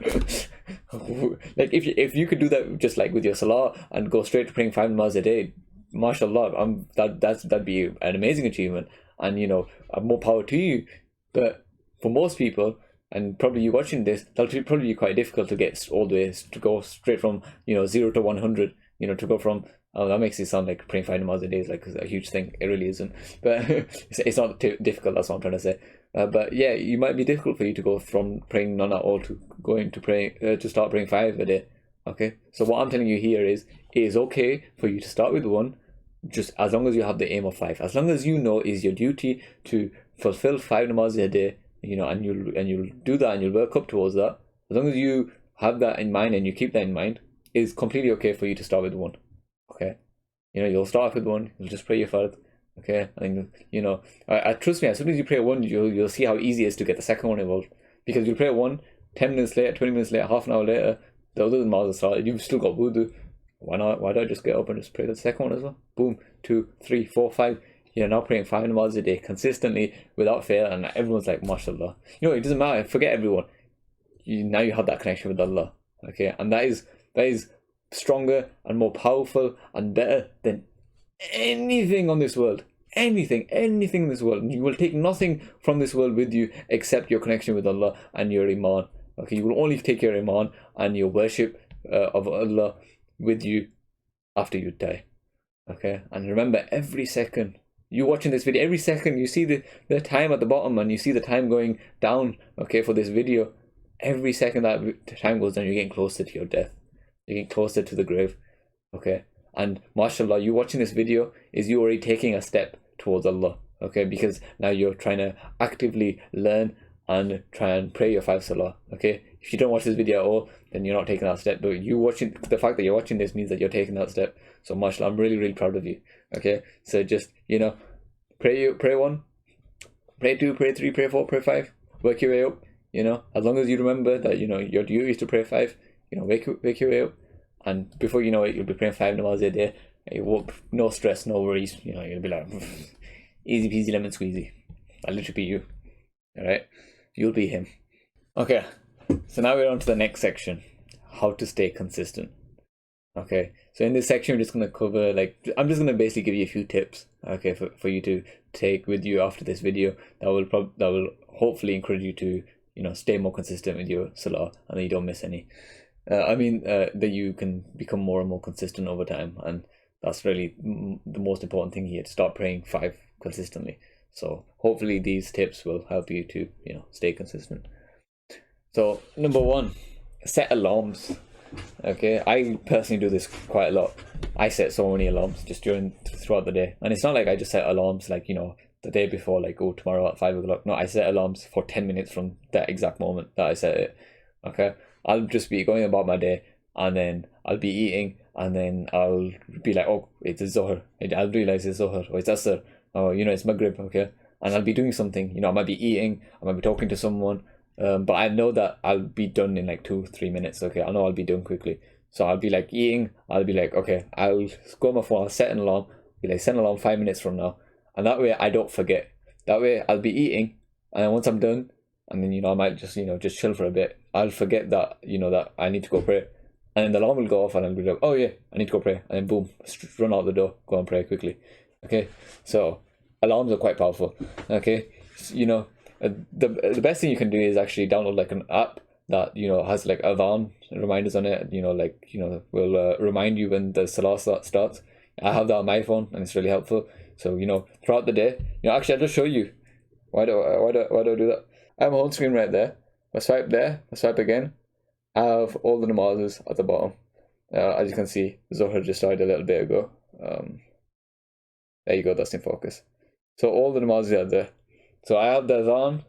Like, if you could do that just like with your salah and go straight to praying 5 namaz a day, mashallah, that'd be an amazing achievement, and more power to you. But for most people, and probably you watching this, that'll probably be quite difficult to get all the way, to go straight from 0 to 100. To go from, that makes it sound like praying 5 namaz a day is like a huge thing. It really isn't, but it's not difficult. That's what I'm trying to say. But yeah, it might be difficult for you to go from praying none at all to going to praying to start praying 5 a day. Okay, so what I'm telling you here is, it is okay for you to start with 1, just as long as you have the aim of 5. As long as you know it's your duty to fulfill 5 namaz a day, and you'll do that and you'll work up towards that. As long as you have that in mind and you keep that in mind, it's completely okay for you to start with 1. Okay, you'll start with 1. You'll just pray your fard. Okay, and trust me, as soon as you pray 1, you'll see how easy it is to get the second one involved, because you pray 1, 10 minutes later, 20 minutes later, half an hour later, the other namaz started. You've still got wudu. Why not? Why don't I just get up and just pray the second one as well? Boom, 2, 3, 4, 5. you're now praying 5 namazs a day consistently without fail, and everyone's like, mashallah. You know, it doesn't matter, forget everyone. Now you have that connection with Allah. Okay, and that is stronger and more powerful and better than anything on this world. Anything in this world. You will take nothing from this world with you except your connection with Allah and your iman. Okay, you will only take your iman and your worship of Allah with you after you die. Okay, and remember, every second you watching this video, every second you see the time at the bottom and you see the time going down, okay, for this video. Every second that time goes down, you're getting closer to your death. You're getting closer to the grave. Okay, and mashallah, you watching this video is you already taking a step towards Allah. Okay, because now you're trying to actively learn and try and pray your 5 salah. Okay, if you don't watch this video at all, then you're not taking that step. But the fact that you're watching this means that you're taking that step. So mashallah, I'm really proud of you. Okay, so just, you know, pray 1, pray 2, pray 3, pray 4, pray 5, work your way up. You know, as long as you remember that, you know, your duty is to pray 5, you know, wake your way up, and before you know it, you'll be praying 5 namaz a day. It won't, no stress, no worries. You know, you'll be like, easy peasy lemon squeezy. I'll literally be you. Alright, you'll be him. Okay, so now we're on to the next section, how to stay consistent. Okay, so in this section we're just going to cover, like, I'm just going to basically give you a few tips, okay, for you to take with you after this video that will hopefully encourage you to, you know, stay more consistent with your salah and that you don't miss any. That you can become more and more consistent over time, and that's really the most important thing here, to start praying 5 consistently. So hopefully these tips will help you to, you know, stay consistent. So number 1, set alarms. Okay, I personally do this quite a lot. I set so many alarms just throughout the day, and it's not like I just set alarms like, you know, the day before, like, oh, tomorrow at 5 o'clock. No, I set alarms for 10 minutes from that exact moment that I set it. Okay, I'll just be going about my day, and then I'll be eating, and then I'll be like, oh, it's Zohar. I'll realize it's Zohar, or it's Asr, or, you know, it's Maghrib. Okay, and I'll be doing something. You know, I might be eating, I might be talking to someone, but I know that I'll be done in like 2-3 minutes. Okay, I know I'll be done quickly. So I'll be like eating, I'll be like, okay, I'll go on my phone, I'll set an alarm, be like, set an alarm 5 minutes from now. And that way I don't forget. That way I'll be eating, and then once I'm done, and then, you know, I might just, you know, just chill for a bit. I'll forget that, you know, that I need to go pray. And then the alarm will go off, and I'll be like, oh yeah, I need to go pray. And then boom, run out the door, go and pray quickly. Okay, so alarms are quite powerful. Okay, you know, the best thing you can do is actually download like an app that, you know, has like adhan reminders on it. You know, like, you know, will remind you when the salah starts. I have that on my phone, and it's really helpful. So, you know, throughout the day, you know, actually I'll just show you. Why do I do that? I have my home screen right there. I swipe there, I swipe again. I have all the namazes at the bottom. As you can see, Zohar just started a little bit ago. There you go, that's in focus. So all the namazes are there. So I have the adhan,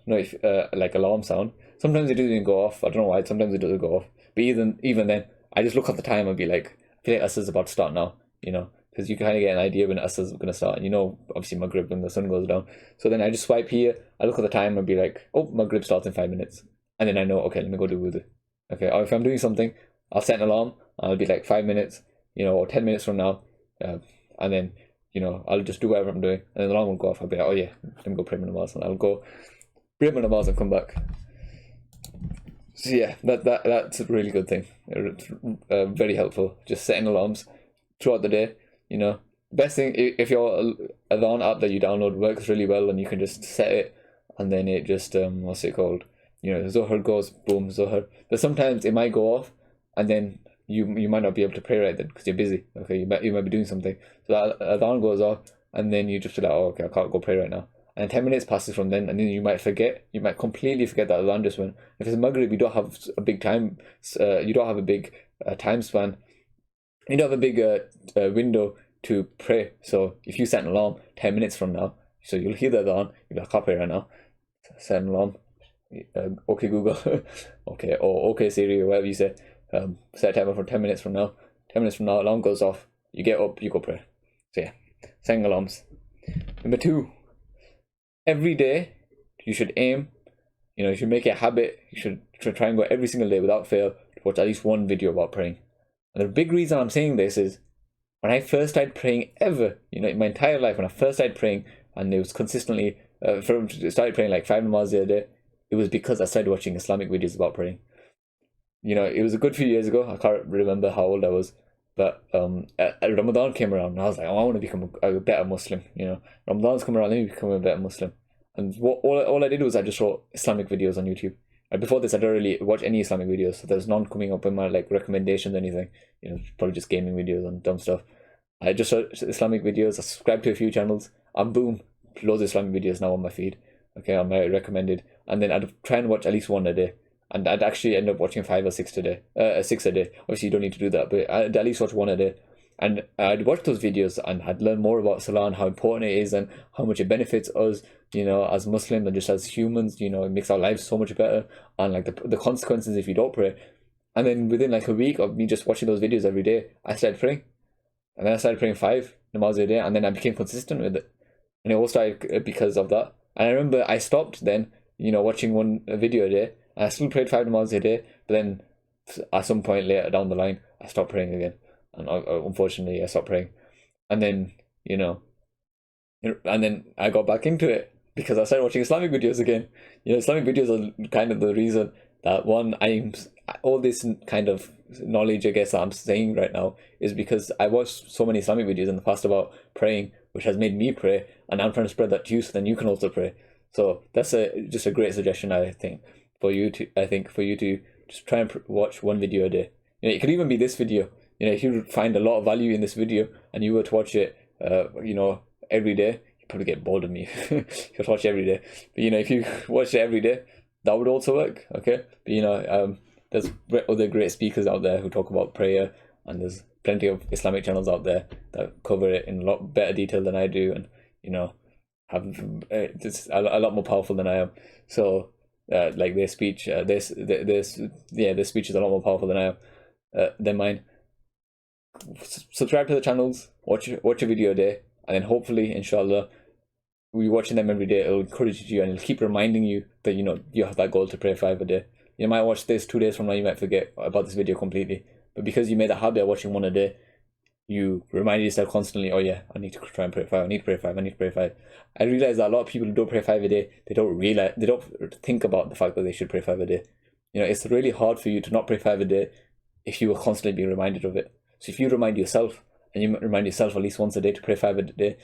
like alarm sound. Sometimes it doesn't even go off. I don't know why. Sometimes it doesn't go off. But even then, I just look at the time and be like, I feel like Asr's about to start now, you know, because you kind of get an idea when Asr's going to start. And you know, obviously Maghrib when the sun goes down. So then I just swipe here, I look at the time and be like, oh, Maghrib starts in 5 minutes. And then I know, okay, let me go do wudu. Okay, or if I'm doing something, I'll set an alarm, and I'll be like 5 minutes, you know, or 10 minutes from now. And then, you know, I'll just do whatever I'm doing. And then the alarm will go off. I'll be like, oh yeah, let me go pray my namaz. And I'll go pray my namaz and come back. So yeah, that's a really good thing. Very helpful. Just setting alarms throughout the day. You know, best thing, if your adhan app that you download works really well, and you can just set it, and then it just what's it called? You know, Zohar goes, boom, Zohar. But sometimes it might go off, and then you might not be able to pray right then because you're busy. Okay, you might be doing something. So that adhan goes off, and then you just feel like, oh, okay, I can't go pray right now. And 10 minutes passes from then, and then you might forget. You might completely forget that adhan just went. If it's Maghrib, you don't have a big time. You don't have a big time span. You don't have a big window to pray. So if you set an alarm 10 minutes from now, so you'll hear the adhan, you'll be like, I can't pray right now. Set an alarm. Okay Google, okay, or okay Siri, or whatever you say. Set a timer for 10 minutes from now. 10 minutes from now, alarm goes off. You get up, you go pray. So yeah, setting alarms. Number 2, every day you should aim. You know, you should make it a habit. You should try and go every single day without fail to watch at least one video about praying. And the big reason I'm saying this is when I first started praying ever, in my entire life, when I first started praying, and it was consistently, started praying like 5 namazs a day, it was because I started watching Islamic videos about praying. It was a good few years ago. I can't remember how old I was, but Ramadan came around, and I was like, oh, I want to become a better Muslim. Ramadan's come around, let me become a better Muslim. And all I did was I just wrote Islamic videos on YouTube. Before this, I don't really watch any Islamic videos, so there's none coming up in my recommendations or anything. Probably just gaming videos and dumb stuff. I just searched Islamic videos. I subscribed to a few channels, and boom, loads of Islamic videos now on my feed. Okay, on my recommended, and then I'd try and watch at least one a day, and I'd actually end up watching 5 or 6 today. 6 a day. Obviously, you don't need to do that, but I'd at least watch one a day. And I'd watch those videos and I'd learn more about salah and how important it is and how much it benefits us, as Muslims and just as humans. It makes our lives so much better, and the consequences if you don't pray. And then within a week of me just watching those videos every day, I started praying. And then I started praying 5 namaz a day, and then I became consistent with it. And it all started because of that. And I remember I stopped then, watching one video a day, and I still prayed 5 namaz a day, but then at some point later down the line, I stopped praying again. And unfortunately, I stopped praying. And then, and then I got back into it because I started watching Islamic videos again. Islamic videos are kind of the reason that all this kind of knowledge, I guess, that I'm saying right now is because I watched so many Islamic videos in the past about praying, which has made me pray, and I'm trying to spread that to you so then you can also pray. So that's just a great suggestion, I think, for you to just try and watch one video a day. It could even be this video. If you find a lot of value in this video and you were to watch it, every day, you'd probably get bored of me. You'd watch it every day. But, if you watch it every day, that would also work, okay? But, there's other great speakers out there who talk about prayer, and there's plenty of Islamic channels out there that cover it in a lot better detail than I do, and, have it's a lot more powerful than I am. So, their speech, their speech is a lot more powerful than I am, than mine. Subscribe to the channels, watch a video a day, and then hopefully, inshallah, we watching them every day, it'll encourage you and it'll keep reminding you that you have that goal to pray 5 a day. You might watch this 2 days from now, you might forget about this video completely, but because you made the habit of watching one a day, you remind yourself constantly, oh yeah, I need to try and pray 5, I need to pray 5, I need to pray 5. I realize that a lot of people who don't pray 5 a day, they don't think about the fact that they should pray 5 a day. It's really hard for you to not pray 5 a day if you are constantly being reminded of it. So if you remind yourself, and you remind yourself at least once a day to pray 5 a day,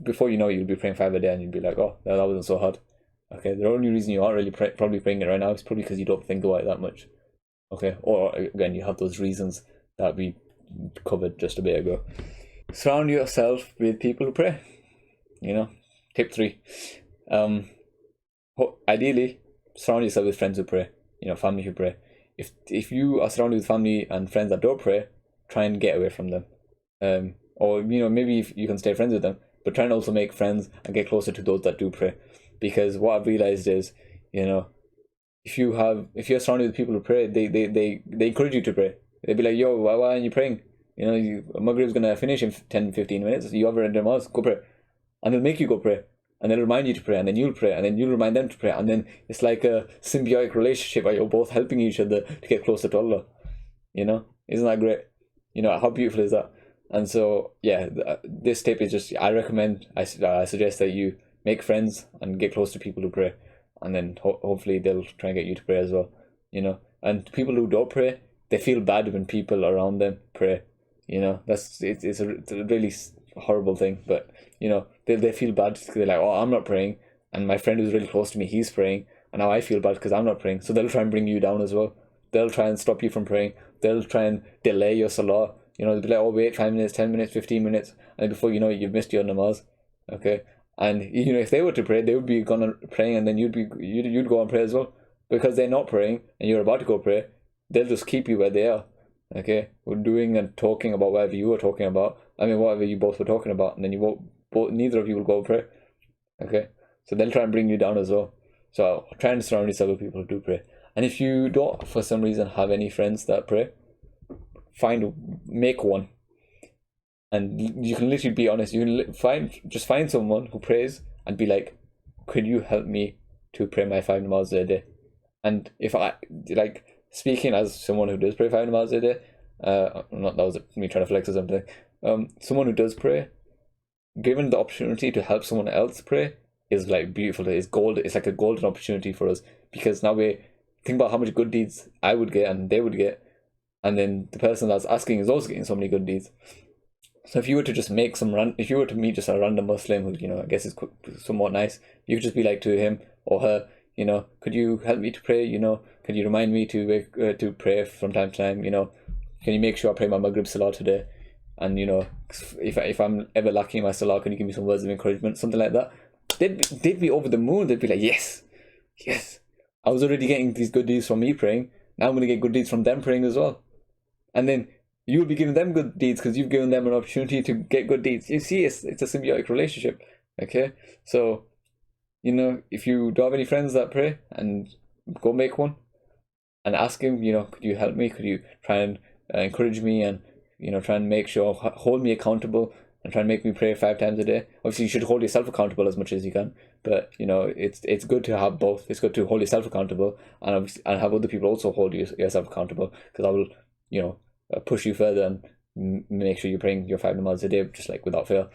before you know it, you'll be praying 5 a day and you'll be like, oh, that wasn't so hard. Okay, the only reason you aren't really probably praying it right now is probably because you don't think about it that much. Okay, or again, you have those reasons that we covered just a bit ago. Surround yourself with people who pray. Tip 3. Ideally, surround yourself with friends who pray. Family who pray. If you are surrounded with family and friends that don't pray, try and get away from them. Or maybe if you can stay friends with them, but try and also make friends and get closer to those that do pray. Because what I've realized is, if you're surrounded with people who pray, they encourage you to pray. They'll be like, yo, why aren't you praying? Maghrib's gonna finish in 10-15 minutes. You have a namaz, go pray. And they'll make you go pray. And they'll remind you to pray, and then you'll pray, and then you'll remind them to pray, and then it's like a symbiotic relationship where you're both helping each other to get closer to Allah. Isn't that great? How beautiful is that? And so, yeah, this tip is just, I suggest that you make friends and get close to people who pray, and then hopefully they'll try and get you to pray as well. And people who don't pray, they feel bad when people around them pray. It's a really horrible thing, but they feel bad because they're like, oh, I'm not praying, and my friend who's really close to me, he's praying, and now I feel bad because I'm not praying. So they'll try and bring you down as well. They'll try and stop you from praying. They'll try and delay your salah. They'll be like, oh, wait 5 minutes, 10 minutes, 15 minutes, and before you know it, you've missed your namaz. Okay, and if they were to pray, they would be gonna praying, and then you'd go and pray as well, because they're not praying and you're about to go pray. They'll just keep you where they are. Okay, we're doing and talking about whatever you were talking about. Whatever you both were talking about, and then neither of you will go and pray. Okay, so they'll try and bring you down as well. So try and surround yourself with people who do pray. And if you don't, for some reason, have any friends that pray, make one, and you can literally be honest. You can find someone who prays and be like, could you help me to pray my 5 namazs a day? And if I speaking as someone who does pray 5 namazs a day, not that was me trying to flex or something. Someone who does pray, given the opportunity to help someone else pray, is like beautiful. It's gold. It's like a golden opportunity for us, because now we think about how much good deeds I would get and they would get, and then the person that's asking is also getting so many good deeds. So if you were to just make if you were to meet just a random Muslim who, you know, I guess is somewhat nice, you could just be like to him or her, you know, could you help me to pray? You know, could you remind me to pray from time to time? You know, can you make sure I pray my Maghrib Salah today? And, you know, if I'm ever lacking in my Salah, can you give me some words of encouragement? Something like that. They'd be over the moon. They'd be like, yes. I was already getting these good deeds from me praying. Now I'm going to get good deeds from them praying as well. And then you'll be giving them good deeds because you've given them an opportunity to get good deeds. You see, it's a symbiotic relationship. Okay? So, you know, if you don't have any friends that pray, and go make one and ask him, you know, could you help me? Could you try and encourage me, and, you know, try and make sure, hold me accountable, and try and make me pray 5 times a day. Obviously, you should hold yourself accountable as much as you can, but, you know, it's good to have both. It's good to hold yourself accountable and have other people also hold yourself accountable, because I will, you know, push you further and make sure you're praying your 5 namazs a day, just like without fail.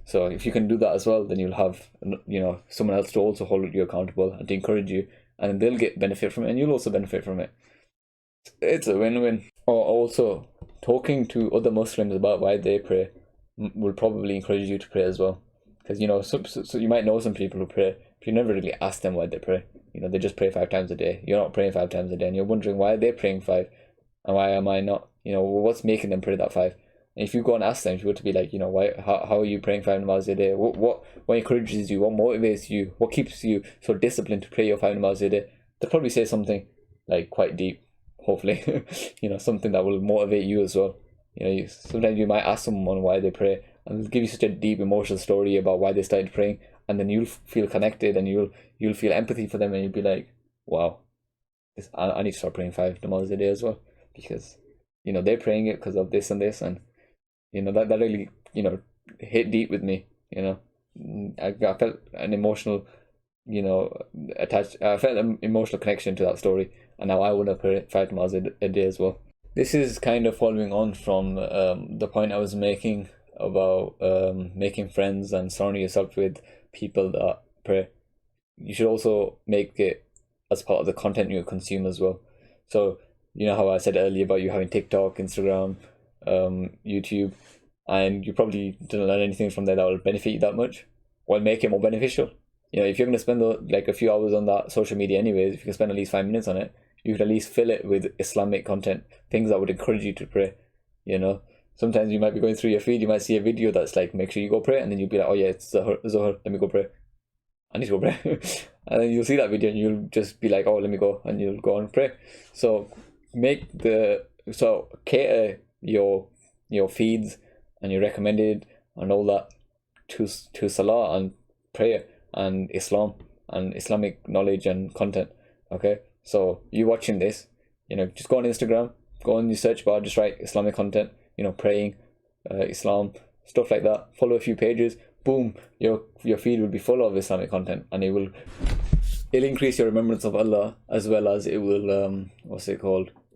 So if you can do that as well, then you'll have, you know, someone else to also hold you accountable and to encourage you, and they'll get benefit from it, and you'll also benefit from it. It's a win-win. Or also, talking to other Muslims about why they pray will probably encourage you to pray as well. Because, you know, so you might know some people who pray, but you never really ask them why they pray. You know, they just pray 5 times a day. You're not praying 5 times a day, and you're wondering why they're praying 5 and why am I not? You know, what's making them pray that 5? And if you go and ask them, if you were to be like, you know, how are you praying 5 namazs a day? What encourages you? What motivates you? What keeps you so disciplined to pray your 5 namazs a day? They'll probably say something like quite deep, hopefully. You know, something that will motivate you as well. You know, sometimes you might ask someone why they pray, and they'll give you such a deep emotional story about why they started praying, and then you'll feel connected, and you'll feel empathy for them, and you'll be like, wow, I need to start praying 5 namazs a day as well, because, you know, they're praying it because of this and this, and, you know, that really, you know, hit deep with me. You know, I felt an emotional, you know, I felt an emotional connection to that story, and now I want to pray 5 namazs a day as well. This is kind of following on from the point I was making about making friends and surrounding yourself with people that pray. You should also make it as part of the content you consume as well. So, you know how I said earlier about you having TikTok, Instagram, YouTube, and you probably didn't learn anything from there that will benefit you that much. Well, make it more beneficial. You know, if you're going to spend like a few hours on that social media anyways, if you can spend at least 5 minutes on it, you could at least fill it with Islamic content, things that would encourage you to pray. You know, sometimes you might be going through your feed, you might see a video that's like, make sure you go pray, and then you'll be like, oh yeah, it's Zohar, let me go pray. I need to go pray. And then you'll see that video and you'll just be like, oh, let me go, and you'll go and pray. So cater your feeds and your recommended and all that to Salah and prayer and Islam and Islamic knowledge and content. Okay, so you watching this, you know, just go on Instagram, go on your search bar, just write Islamic content, you know, praying, Islam, stuff like that. Follow a few pages, boom, your feed will be full of Islamic content, and it'll increase your remembrance of Allah, as well as it will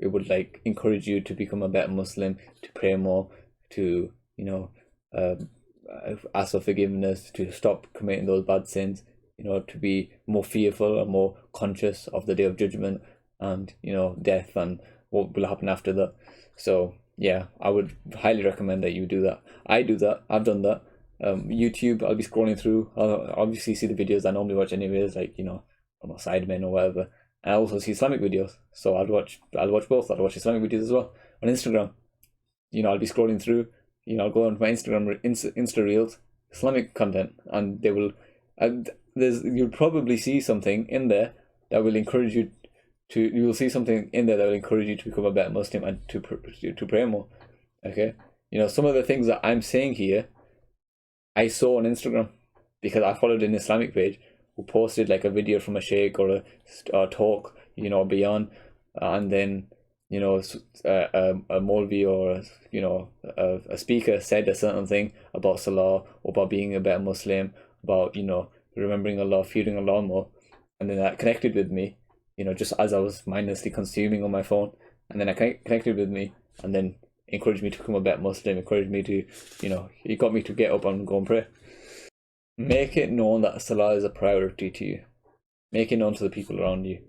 it would like encourage you to become a better Muslim, to pray more, to, you know, ask for forgiveness, to stop committing those bad sins, you know, to be more fearful and more conscious of the day of judgment and, you know, death and what will happen after that. So yeah, I would highly recommend that you do that. I do that. I've done that. YouTube, I'll be scrolling through. I'll obviously see the videos I normally watch anyways, like, you know, I'm a Sidemen or whatever. I also see Islamic videos, so I'll watch both. I'll watch Islamic videos as well. On Instagram, you know, I'll be scrolling through, you know, I'll go on my Instagram Insta Reels, Islamic content, and they will, you'll probably see something in there that will encourage you you will see something in there that will encourage you to become a better Muslim and to pray more. Okay, you know, some of the things that I'm saying here, I saw on Instagram because I followed an Islamic page who posted like a video from a sheikh or a talk, you know, beyond, and then, you know, a Molvi or, you know, a speaker said a certain thing about Salah, or about being a better Muslim, about, you know, remembering Allah, fearing Allah more, and then that connected with me, you know, just as I was mindlessly consuming on my phone, and then I connected with me, and then encouraged me to become a better Muslim, encouraged me to, he got me to get up and go and pray. Make it known that salah is a priority to you. Make it known to the people around you.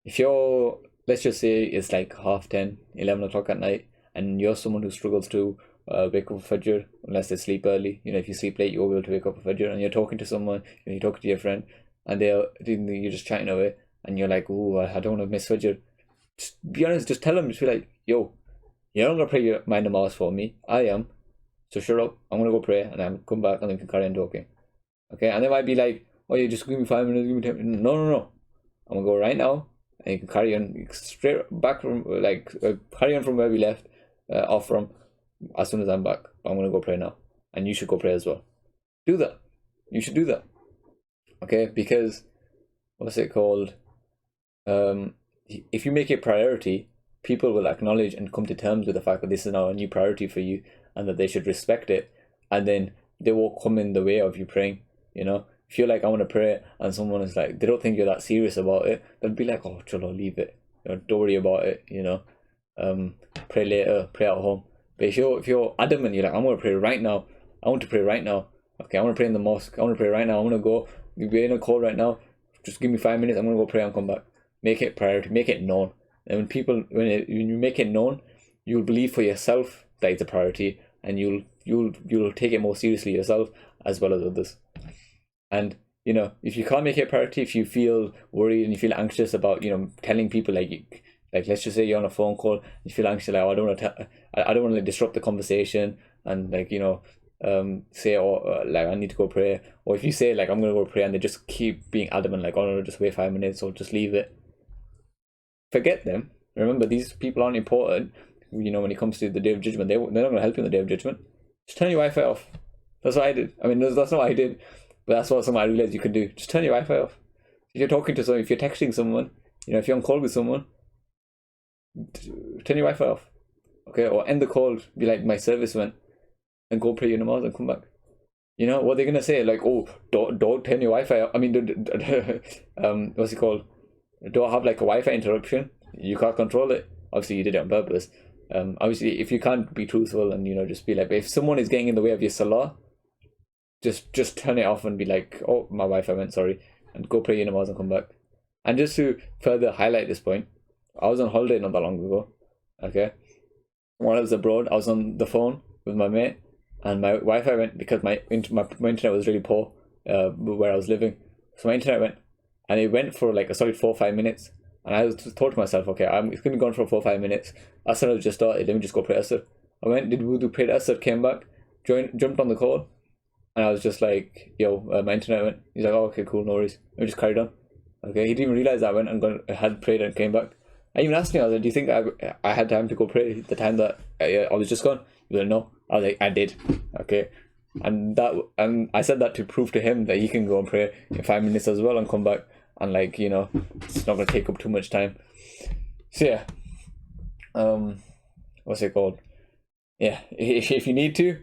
If you're, let's just say it's like 10:30, 11 o'clock at night, and you're someone who struggles to wake up for Fajr, unless they sleep early. If you sleep late, you're able to wake up for Fajr, and you're talking to someone, you're talking to your friend, and you're just chatting away, and you're like, oh, I don't want to miss Fajr. Just be honest, just tell them, just be like, yo, you're not going to pray my namaz for me. I am. So shut up. I'm going to go pray, and I'll come back, and then we can carry on talking. Okay? And they might be like, oh, yeah, just give me 5 minutes, give me 10 minutes. No. I'm going to go right now, and you can carry on straight back from, carry on from where we left off from as soon as I'm back. I'm going to go pray now. And you should go pray as well. Do that. You should do that. Okay? Because, what's it called? If you make it priority, people will acknowledge and come to terms with the fact that this is now a new priority for you and that they should respect it, and then they won't come in the way of you praying. If you're like, I want to pray, and someone is like, they don't think you're that serious about it, they'll be like, oh, chalo, leave it. Don't worry about it. Pray later, pray at home. But if you're adamant, you're like, I'm going to pray right now. I want to pray right now. Okay, I want to pray in the mosque. I want to pray right now. I want to go. You'll be in a call right now. Just give me 5 minutes. I'm going to go pray and come back. Make it priority. Make it known. And when you make it known, you'll believe for yourself that it's a priority, and you'll take it more seriously yourself as well as others. And if you can't make it a priority, if you feel worried and you feel anxious about telling people, like let's just say you're on a phone call, you feel anxious, like, oh, I don't want to disrupt the conversation, and say, oh, I need to go pray. Or if you say, like, I'm going to go pray, and they just keep being adamant, like, oh no, just wait 5 minutes, or just leave it. Forget them. Remember, these people aren't important. When it comes to the Day of Judgment, they're not going to help you in the Day of Judgment. Just turn your Wi-Fi off. That's what I did. I mean, that's not what I did, but that's what I realized you could do. Just turn your Wi-Fi off. If you're talking to someone, if you're texting someone, if you're on call with someone, turn your Wi-Fi off. Okay, or end the call. Be like, my service went, and go pray your namaz and come back. What they're gonna say? Like, oh, don't turn your Wi-Fi off. I mean, what's it called? Don't have like a Wi-Fi interruption. You can't control it. Obviously, you did it on purpose. Obviously, if you can't be truthful and just be like, if someone is getting in the way of your salah, just turn it off and be like, oh, my Wi-Fi went, sorry, and go pray your namaz and come back. And just to further highlight this point, I was on holiday not that long ago. Okay, when I was abroad, I was on the phone with my mate, and my Wi-Fi went because my internet was really poor where I was living. So my internet went, and it went for like a solid 4 or 5 minutes. And I thought to myself, okay, it's going to be gone for 4 or 5 minutes. Asr has just started, let me just go pray Asr. I went, did wudu, prayed Asr, came back, jumped on the call, and I was just like, yo, my internet went. He's like, oh, okay, cool, no worries. I just carried on. Okay, he didn't even realize I went and had prayed and came back. I even asked him, I was like, do you think I had time to go pray the time that I was just gone? He was like, no. I was like, I did. Okay. And I said that to prove to him that he can go and pray in 5 minutes as well and come back. And it's not going to take up too much time. So yeah, what's it called? Yeah, if you need to,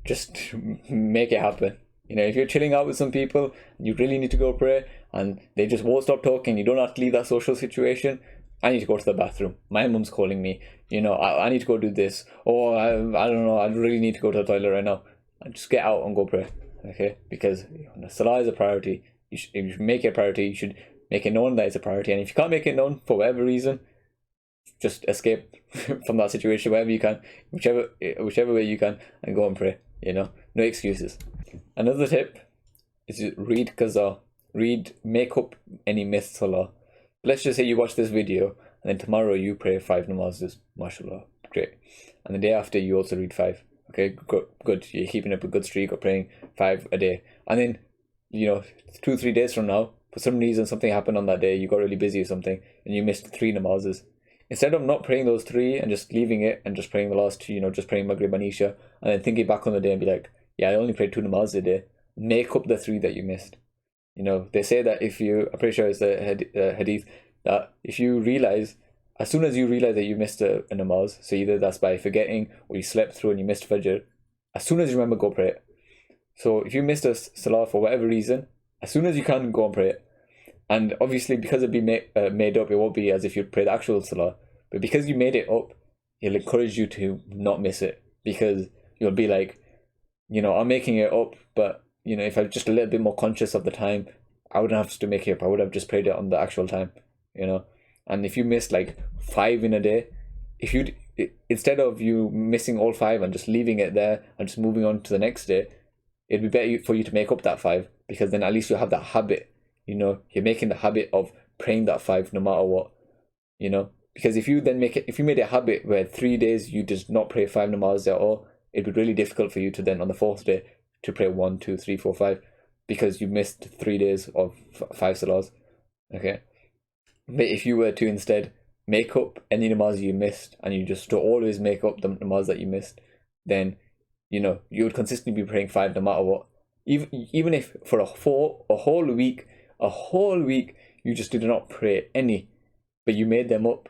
just make it happen. If you're chilling out with some people, you really need to go pray, and they just won't stop talking, you don't have to leave that social situation. I need to go to the bathroom. My mum's calling me. I need to go do this. Or I don't know, I really need to go to the toilet right now. And just get out and go pray. Okay? Because salah is a priority. You should make it a priority. You should make it known that it's a priority. And if you can't make it known for whatever reason, just escape from that situation wherever you can, whichever way you can, and go and pray. No excuses. Another tip is to read Qaza. Make up any missed salah. Let's just say you watch this video, and then tomorrow you pray 5 namazes. MashaAllah, great. And the day after you also read 5. Okay, good. You're keeping up a good streak of praying 5 a day. And then 2-3 days from now, for some reason something happened on that day, you got really busy or something, and you missed 3 namazes. Instead of not praying those 3 and just leaving it and just praying the last 2, just praying Maghrib and Isha, and then thinking back on the day and be like, yeah, I only prayed 2 namazes a day. Make up the 3 that you missed. They say that I'm pretty sure it's the hadith, that if you realize, as soon as you realize that you missed a namaz, so either that's by forgetting or you slept through and you missed Fajr, as soon as you remember, go pray it. So if you missed a salah for whatever reason, as soon as you can, go and pray it. And obviously, because it'd be made up, it won't be as if you prayed the actual salah. But because you made it up, he'll encourage you to not miss it, because you'll be like, I'm making it up, but if I'm just a little bit more conscious of the time, I wouldn't have to make it up. I would have just prayed it on the actual time, And if you miss like 5 in a day, instead of you missing all 5 and just leaving it there and just moving on to the next day, it'd be better for you to make up that 5, because then at least you have that habit. You're making the habit of praying that 5 no matter what. Because if you made a habit where 3 days you just not pray 5 namazs at all, it'd be really difficult for you to then on the 4th day to pray 1, 2, 3, 4, 5, because you missed 3 days of 5 salahs. Okay, but if you were to instead make up any namaz you missed, and you just to always make up the namaz that you missed, then you would consistently be praying 5 no matter what. Even if for a whole week you just did not pray any, but you made them up,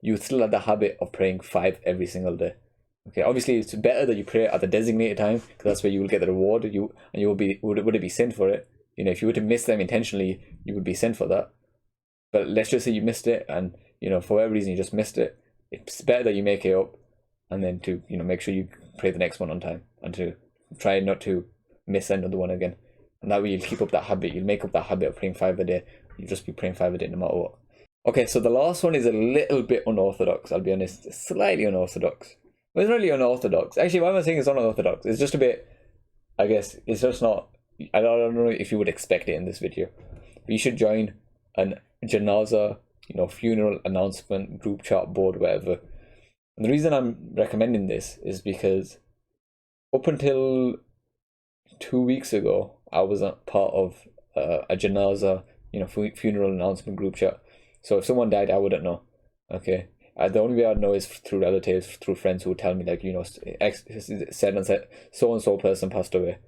you would still have the habit of praying 5 every single day. Okay, obviously it's better that you pray at the designated time, because that's where you will get the reward. You will be would it be sent for it? If you were to miss them intentionally, you would be sent for that. But let's just say you missed it, and for whatever reason you just missed it. It's better that you make it up, and then to make sure you pray the next one on time, and to try not to miss another one again. And that way you'll keep up that habit. You'll make up that habit of praying 5 a day. You'll just be praying 5 a day no matter what. Okay, so the last one is a little bit unorthodox. I'll be honest, it's slightly unorthodox. Well, it's really unorthodox. Actually, why am I saying it's unorthodox? It's just a bit, I guess, it's just not, I don't know if you would expect it in this video. But you should join an Janazah, funeral announcement, group chat, board, whatever. And the reason I'm recommending this is because up until 2 weeks ago, I wasn't part of a Janazah, funeral announcement group chat. So if someone died, I wouldn't know. Okay. The only way I'd know is through relatives, through friends who would tell me, like, said and said, so and so person passed away.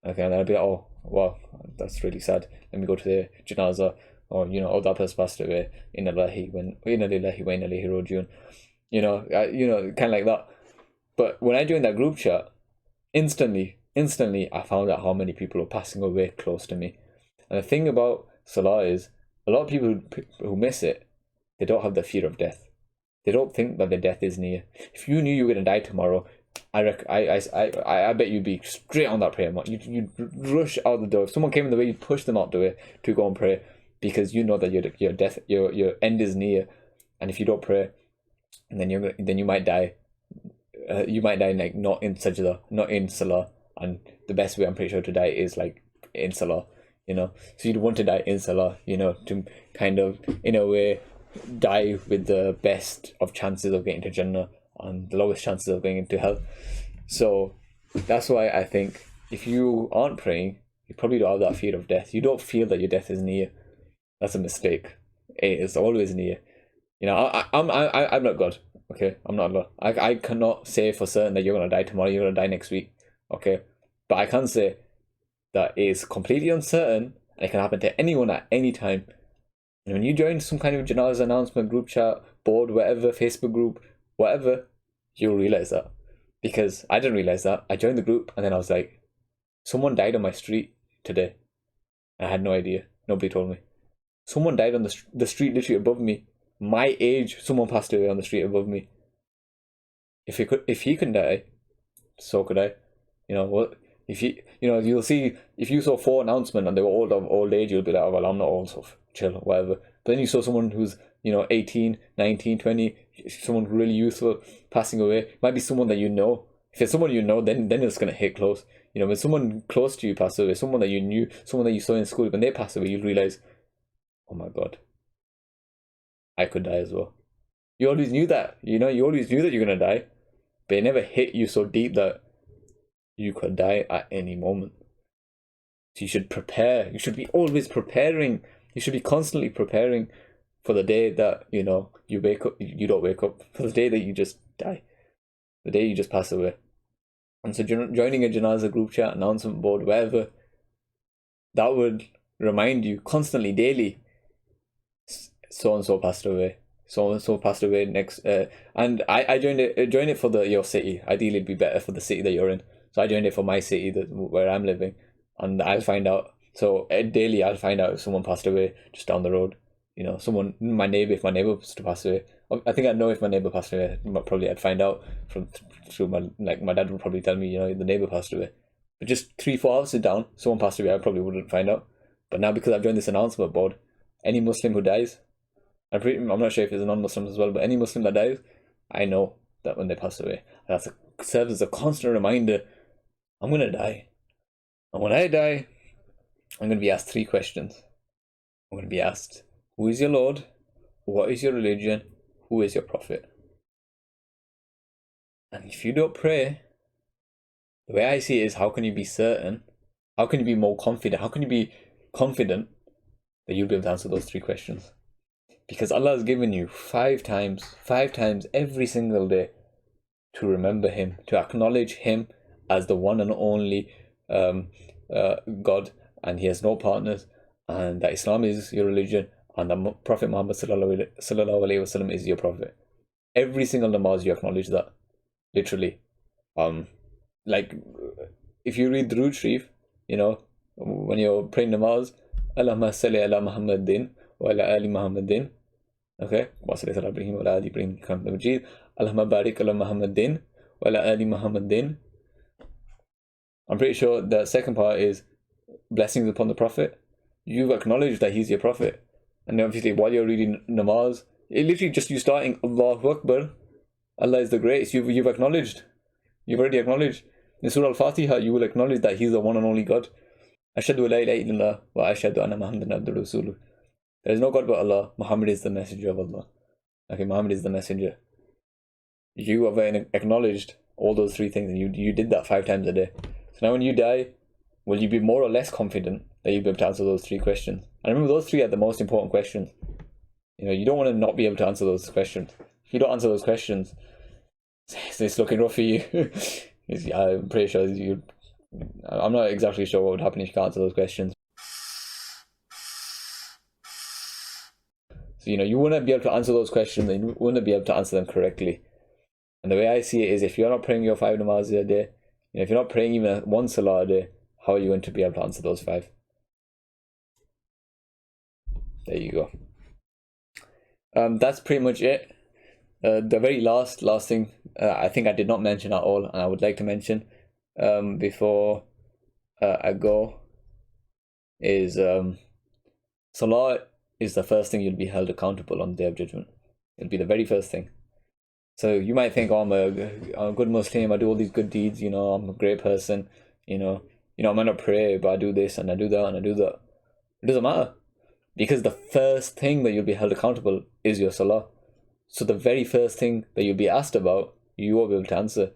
Okay, and then I'd be like, oh, wow, that's really sad. Let me go to the Janazah, or oh, that person passed away. Inna lillahi wa inna ilaihi raji'un. Kind of like that. But when I joined that group chat, instantly, I found out how many people were passing away close to me. And the thing about salah is, a lot of people who miss it, they don't have the fear of death. They don't think that their death is near. If you knew you were going to die tomorrow, I bet you'd be straight on that prayer mat. You'd rush out the door. If someone came in the way, you'd push them out the way to go and pray, because you know that your end is near. And if you don't pray, then you might die. You might die like not in sajda, not in salah. And the best way, I'm pretty sure, to die is like in salah. So you'd want to die in salah, to kind of, in a way, die with the best of chances of getting to Jannah and the lowest chances of going into hell. So that's why I think if you aren't praying, you probably don't have that fear of death. You don't feel that your death is near. That's a mistake. It is always near. I'm not God. Okay, I'm not Allah. I cannot say for certain that you're gonna die tomorrow. You're gonna die next week. Okay, but I can say that it is completely uncertain, and it can happen to anyone at any time. And when you join some kind of Janazah announcement, group chat, board, whatever, Facebook group, whatever, you'll realize that. Because I didn't realize that. I joined the group, and then I was like, someone died on my street today. I had no idea. Nobody told me. Someone died on the street literally above me. My age, someone passed away on the street above me. If he can die, so could I. You'll see, if you saw 4 announcements and they were all of old age, you'll be like, oh, well, I'm not old, so chill, whatever. But then you saw someone who's 18, 19, 20, someone really useful passing away. It might be someone that you know. If it's someone you know, then it's gonna hit close. When someone close to you passes away, someone that you knew, someone that you saw in school, when they pass away, you'll realize, oh my God, I could die as well. You always knew that. You always knew that you're gonna die, but it never hit you so deep that you could die at any moment. So you should prepare. You should be always preparing. You should be constantly preparing for the day that, you wake up, you don't wake up, for the day that you just die, the day you just pass away. And so joining a Janazah group chat, announcement board, whatever, that would remind you constantly, daily, so-and-so passed away. So-and-so passed away next. And I joined it for your city. Ideally, it'd be better for the city that you're in. So I joined it for my city, where I'm living. And I'll find out. So daily, I'll find out if someone passed away just down the road. Someone, my neighbor, if my neighbor was to pass away. I think I know if my neighbor passed away, probably I'd find out through my dad would probably tell me, the neighbor passed away. But just 3-4 houses down, someone passed away, I probably wouldn't find out. But now because I've joined this announcement board, any Muslim who dies, I'm not sure if it's a non-Muslim as well, but any Muslim that dies, I know that when they pass away. And that serves as a constant reminder, I'm going to die. And when I die, I'm going to be asked 3 questions. I'm going to be asked, who is your Lord? What is your religion? Who is your prophet? And if you don't pray, the way I see it is, how can you be certain? How can you be more confident? How can you be confident that you'll be able to answer those 3 questions? Because Allah has given you 5 times every single day to remember Him, to acknowledge Him as the one and only God, and He has no partners, and that Islam is your religion, and that Prophet Muhammad sallallahu alaihi wasallam is your prophet. Every single namaz you acknowledge that, literally. Like if you read Durood Sharif, when you're praying namaz, Allahumma salli ala Muhammadin wa ala ali Muhammadin. Okay, wa salli ala Ibrahim wa ala ali Ibrahim innaka Hamidum Majid. Allahumma barik ala Muhammadin wa ala ali Muhammadin. I'm pretty sure the second part is blessings upon the Prophet. You've acknowledged that he's your prophet. And obviously while you're reading namaz, it literally just you starting Allahu Akbar, Allah is the greatest. You've acknowledged. You've already acknowledged. In Surah Al-Fatiha, you will acknowledge that He's the one and only God. Ashhadu la ilaha illallah wa ashhadu anna Muhammadan abduhu rasuluh. There is no God but Allah. Muhammad is the messenger of Allah. Okay, Muhammad is the messenger. You have acknowledged all those 3 things, and you did that 5 times a day. So now when you die, will you be more or less confident that you'll be able to answer those 3 questions? And remember, those 3 are the most important questions. You don't want to not be able to answer those questions. If you don't answer those questions, it's looking rough for you. I'm pretty sure I'm not exactly sure what would happen if you can't answer those questions. So you wouldn't be able to answer those questions, and you wouldn't be able to answer them correctly. And the way I see it is, if you're not praying your 5 namazs a day, if you're not praying even 1 salah a day, how are you going to be able to answer those 5? There you go. That's pretty much it. The very last thing I think I did not mention at all, and I would like to mention before I go, is salah is the first thing you'll be held accountable on the Day of Judgment. It'll be the very first thing. So you might think, I'm a good Muslim, I do all these good deeds, I'm a great person, I might not pray, but I do this and I do that and I do that. It doesn't matter, because the first thing that you'll be held accountable is your salah. So the very first thing that you'll be asked about, you won't be able to answer.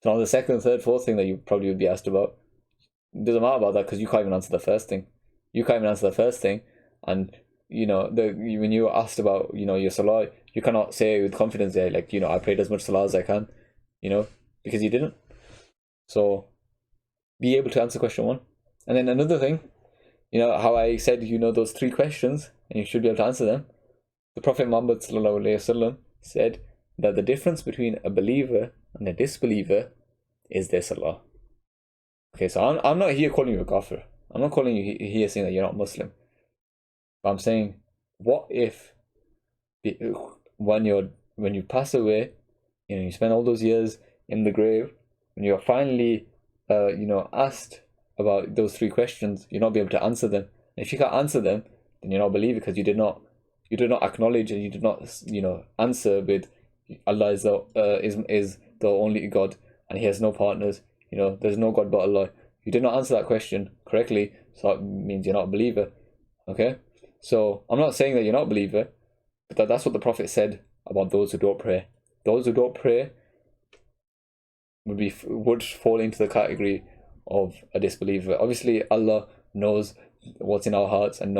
So on the second, third, fourth thing that you probably will be asked about, it doesn't matter about that, because you can't even answer the first thing. You can't even answer the first thing, and when you were asked about your salah, you cannot say with confidence there, I prayed as much salah as I can, because you didn't. So be able to answer question 1. And then another thing, how I said those 3 questions and you should be able to answer them. The Prophet Muhammad sallallahu alaihi wasallam said that the difference between a believer and a disbeliever is their salah. Okay, so I'm not here calling you a kafir. I'm not calling you here saying that you're not Muslim. But I'm saying, what if when you pass away, you spend all those years in the grave, when you're finally asked about those 3 questions, you'll not be able to answer them. And if you can't answer them, then you're not a believer, because you did not acknowledge, and you did not answer with Allah is the only God, and He has no partners. There's no God but Allah. You did not answer that question correctly, so that means you're not a believer. Okay, so I'm not saying that you're not a believer, but that's what the Prophet said about those who don't pray. Those who don't pray would fall into the category of a disbeliever. Obviously, Allah knows what's in our hearts, and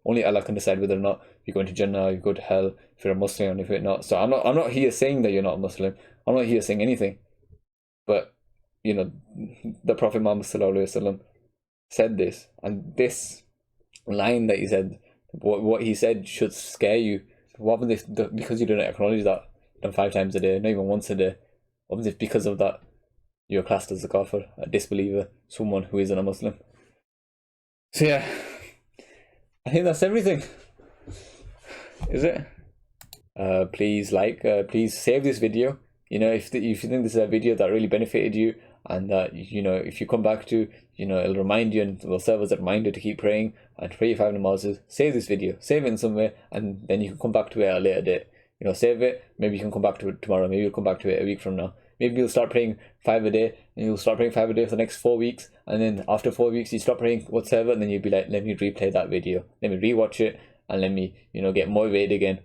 only Allah can decide whether or not you're going to Jannah, you go to hell, if you're a Muslim, and if you're not. So I'm not here saying that you're not a Muslim. I'm not here saying anything. But the Prophet Muhammad sallallahu alaihi wasallam said this, and this line that he said, what he said should scare you. What happens if because you didn't acknowledge that 5 times a day, not even once a day? What happens if because of that you're classed as a kafir, a disbeliever, someone who isn't a Muslim? So yeah, I think that's everything. Is it? please please save this video. You know, if you think this is a video that really benefited you, and that, you know, if you come back to, you know, it'll remind you and will serve as a reminder to keep praying and pray your 5 namazes, save this video, save it in some way, and then you can come back to it at a later date. You know, save it. Maybe you can come back to it tomorrow. Maybe you'll come back to it a week from now. Maybe you'll start praying 5 a day, and you'll start praying 5 a day for the next 4 weeks, and then after 4 weeks you stop praying whatsoever, and then you'll be like, let me replay that video, let me rewatch it, and let me, you know, get motivated again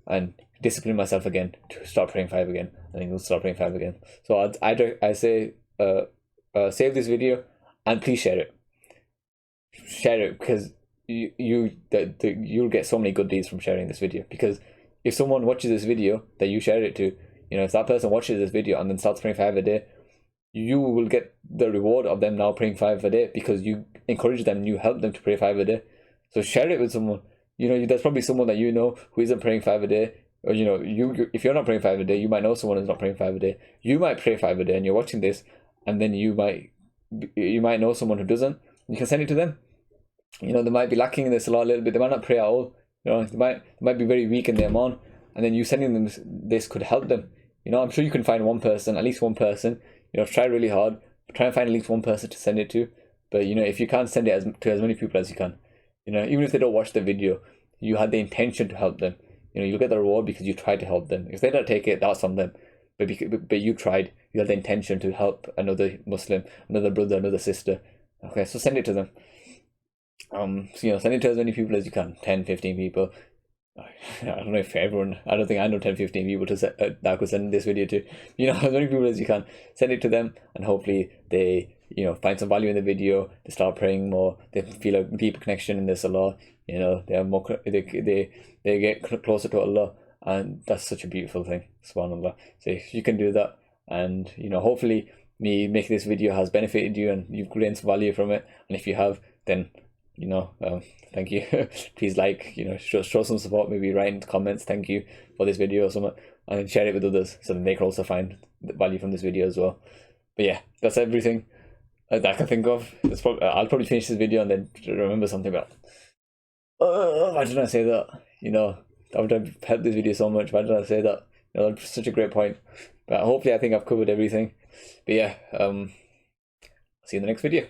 and discipline myself again to start praying 5 again, and then you'll start praying 5 again. So I say save this video and please share it. Share it, because you'll get so many good deeds from sharing this video. Because if someone watches this video that you share it to, you know, if that person watches this video and then starts praying 5 a day, you will get the reward of them now praying 5 a day, because you encourage them, you help them to pray 5 a day. So share it with someone. You know, there's probably someone that you know who isn't praying 5 a day, or, you know, if you're not praying 5 a day, you might know someone who's not praying 5 a day. You might pray 5 a day and you're watching this, and then you might know someone who doesn't. You can send it to them. You know, they might be lacking in the salah a little bit. They might not pray at all. You know, they might be very weak in their iman, and then you sending them this could help them. You know, I'm sure you can find one person, at least one person. You know, try really hard. Try and find at least one person to send it to. But, you know, if you can't send it to as many people as you can, you know, even if they don't watch the video, you had the intention to help them. You know, you'll get the reward because you tried to help them. If they don't take it, that's on them. But you tried. You had the intention to help another Muslim, another brother, another sister. Okay, so send it to them. So, you know, send it to as many people as you can. 10, 15 people. I don't know if everyone, I don't think I know 10, 15 people that I could send this video to. You know, as many people as you can. Send it to them, and hopefully they, you know, find some value in the video. They start praying more. They feel a deeper connection in their salah. You know, they have more. They get closer to Allah, and that's such a beautiful thing. Subhanallah. So if you can do that, and, you know, hopefully me making this video has benefited you and you've gained some value from it. And if you have, then, you know, thank you. Please you know, show some support. Maybe write in the comments, thank you for this video or something, and share it with others so that they can also find the value from this video as well. But yeah, that's everything that I can think of. I'll probably finish this video and then remember something about. Why did I say that? You know, I would have helped this video so much. Why did I say that? You know, that's such a great point. But hopefully I think I've covered everything. But yeah, see you in the next video.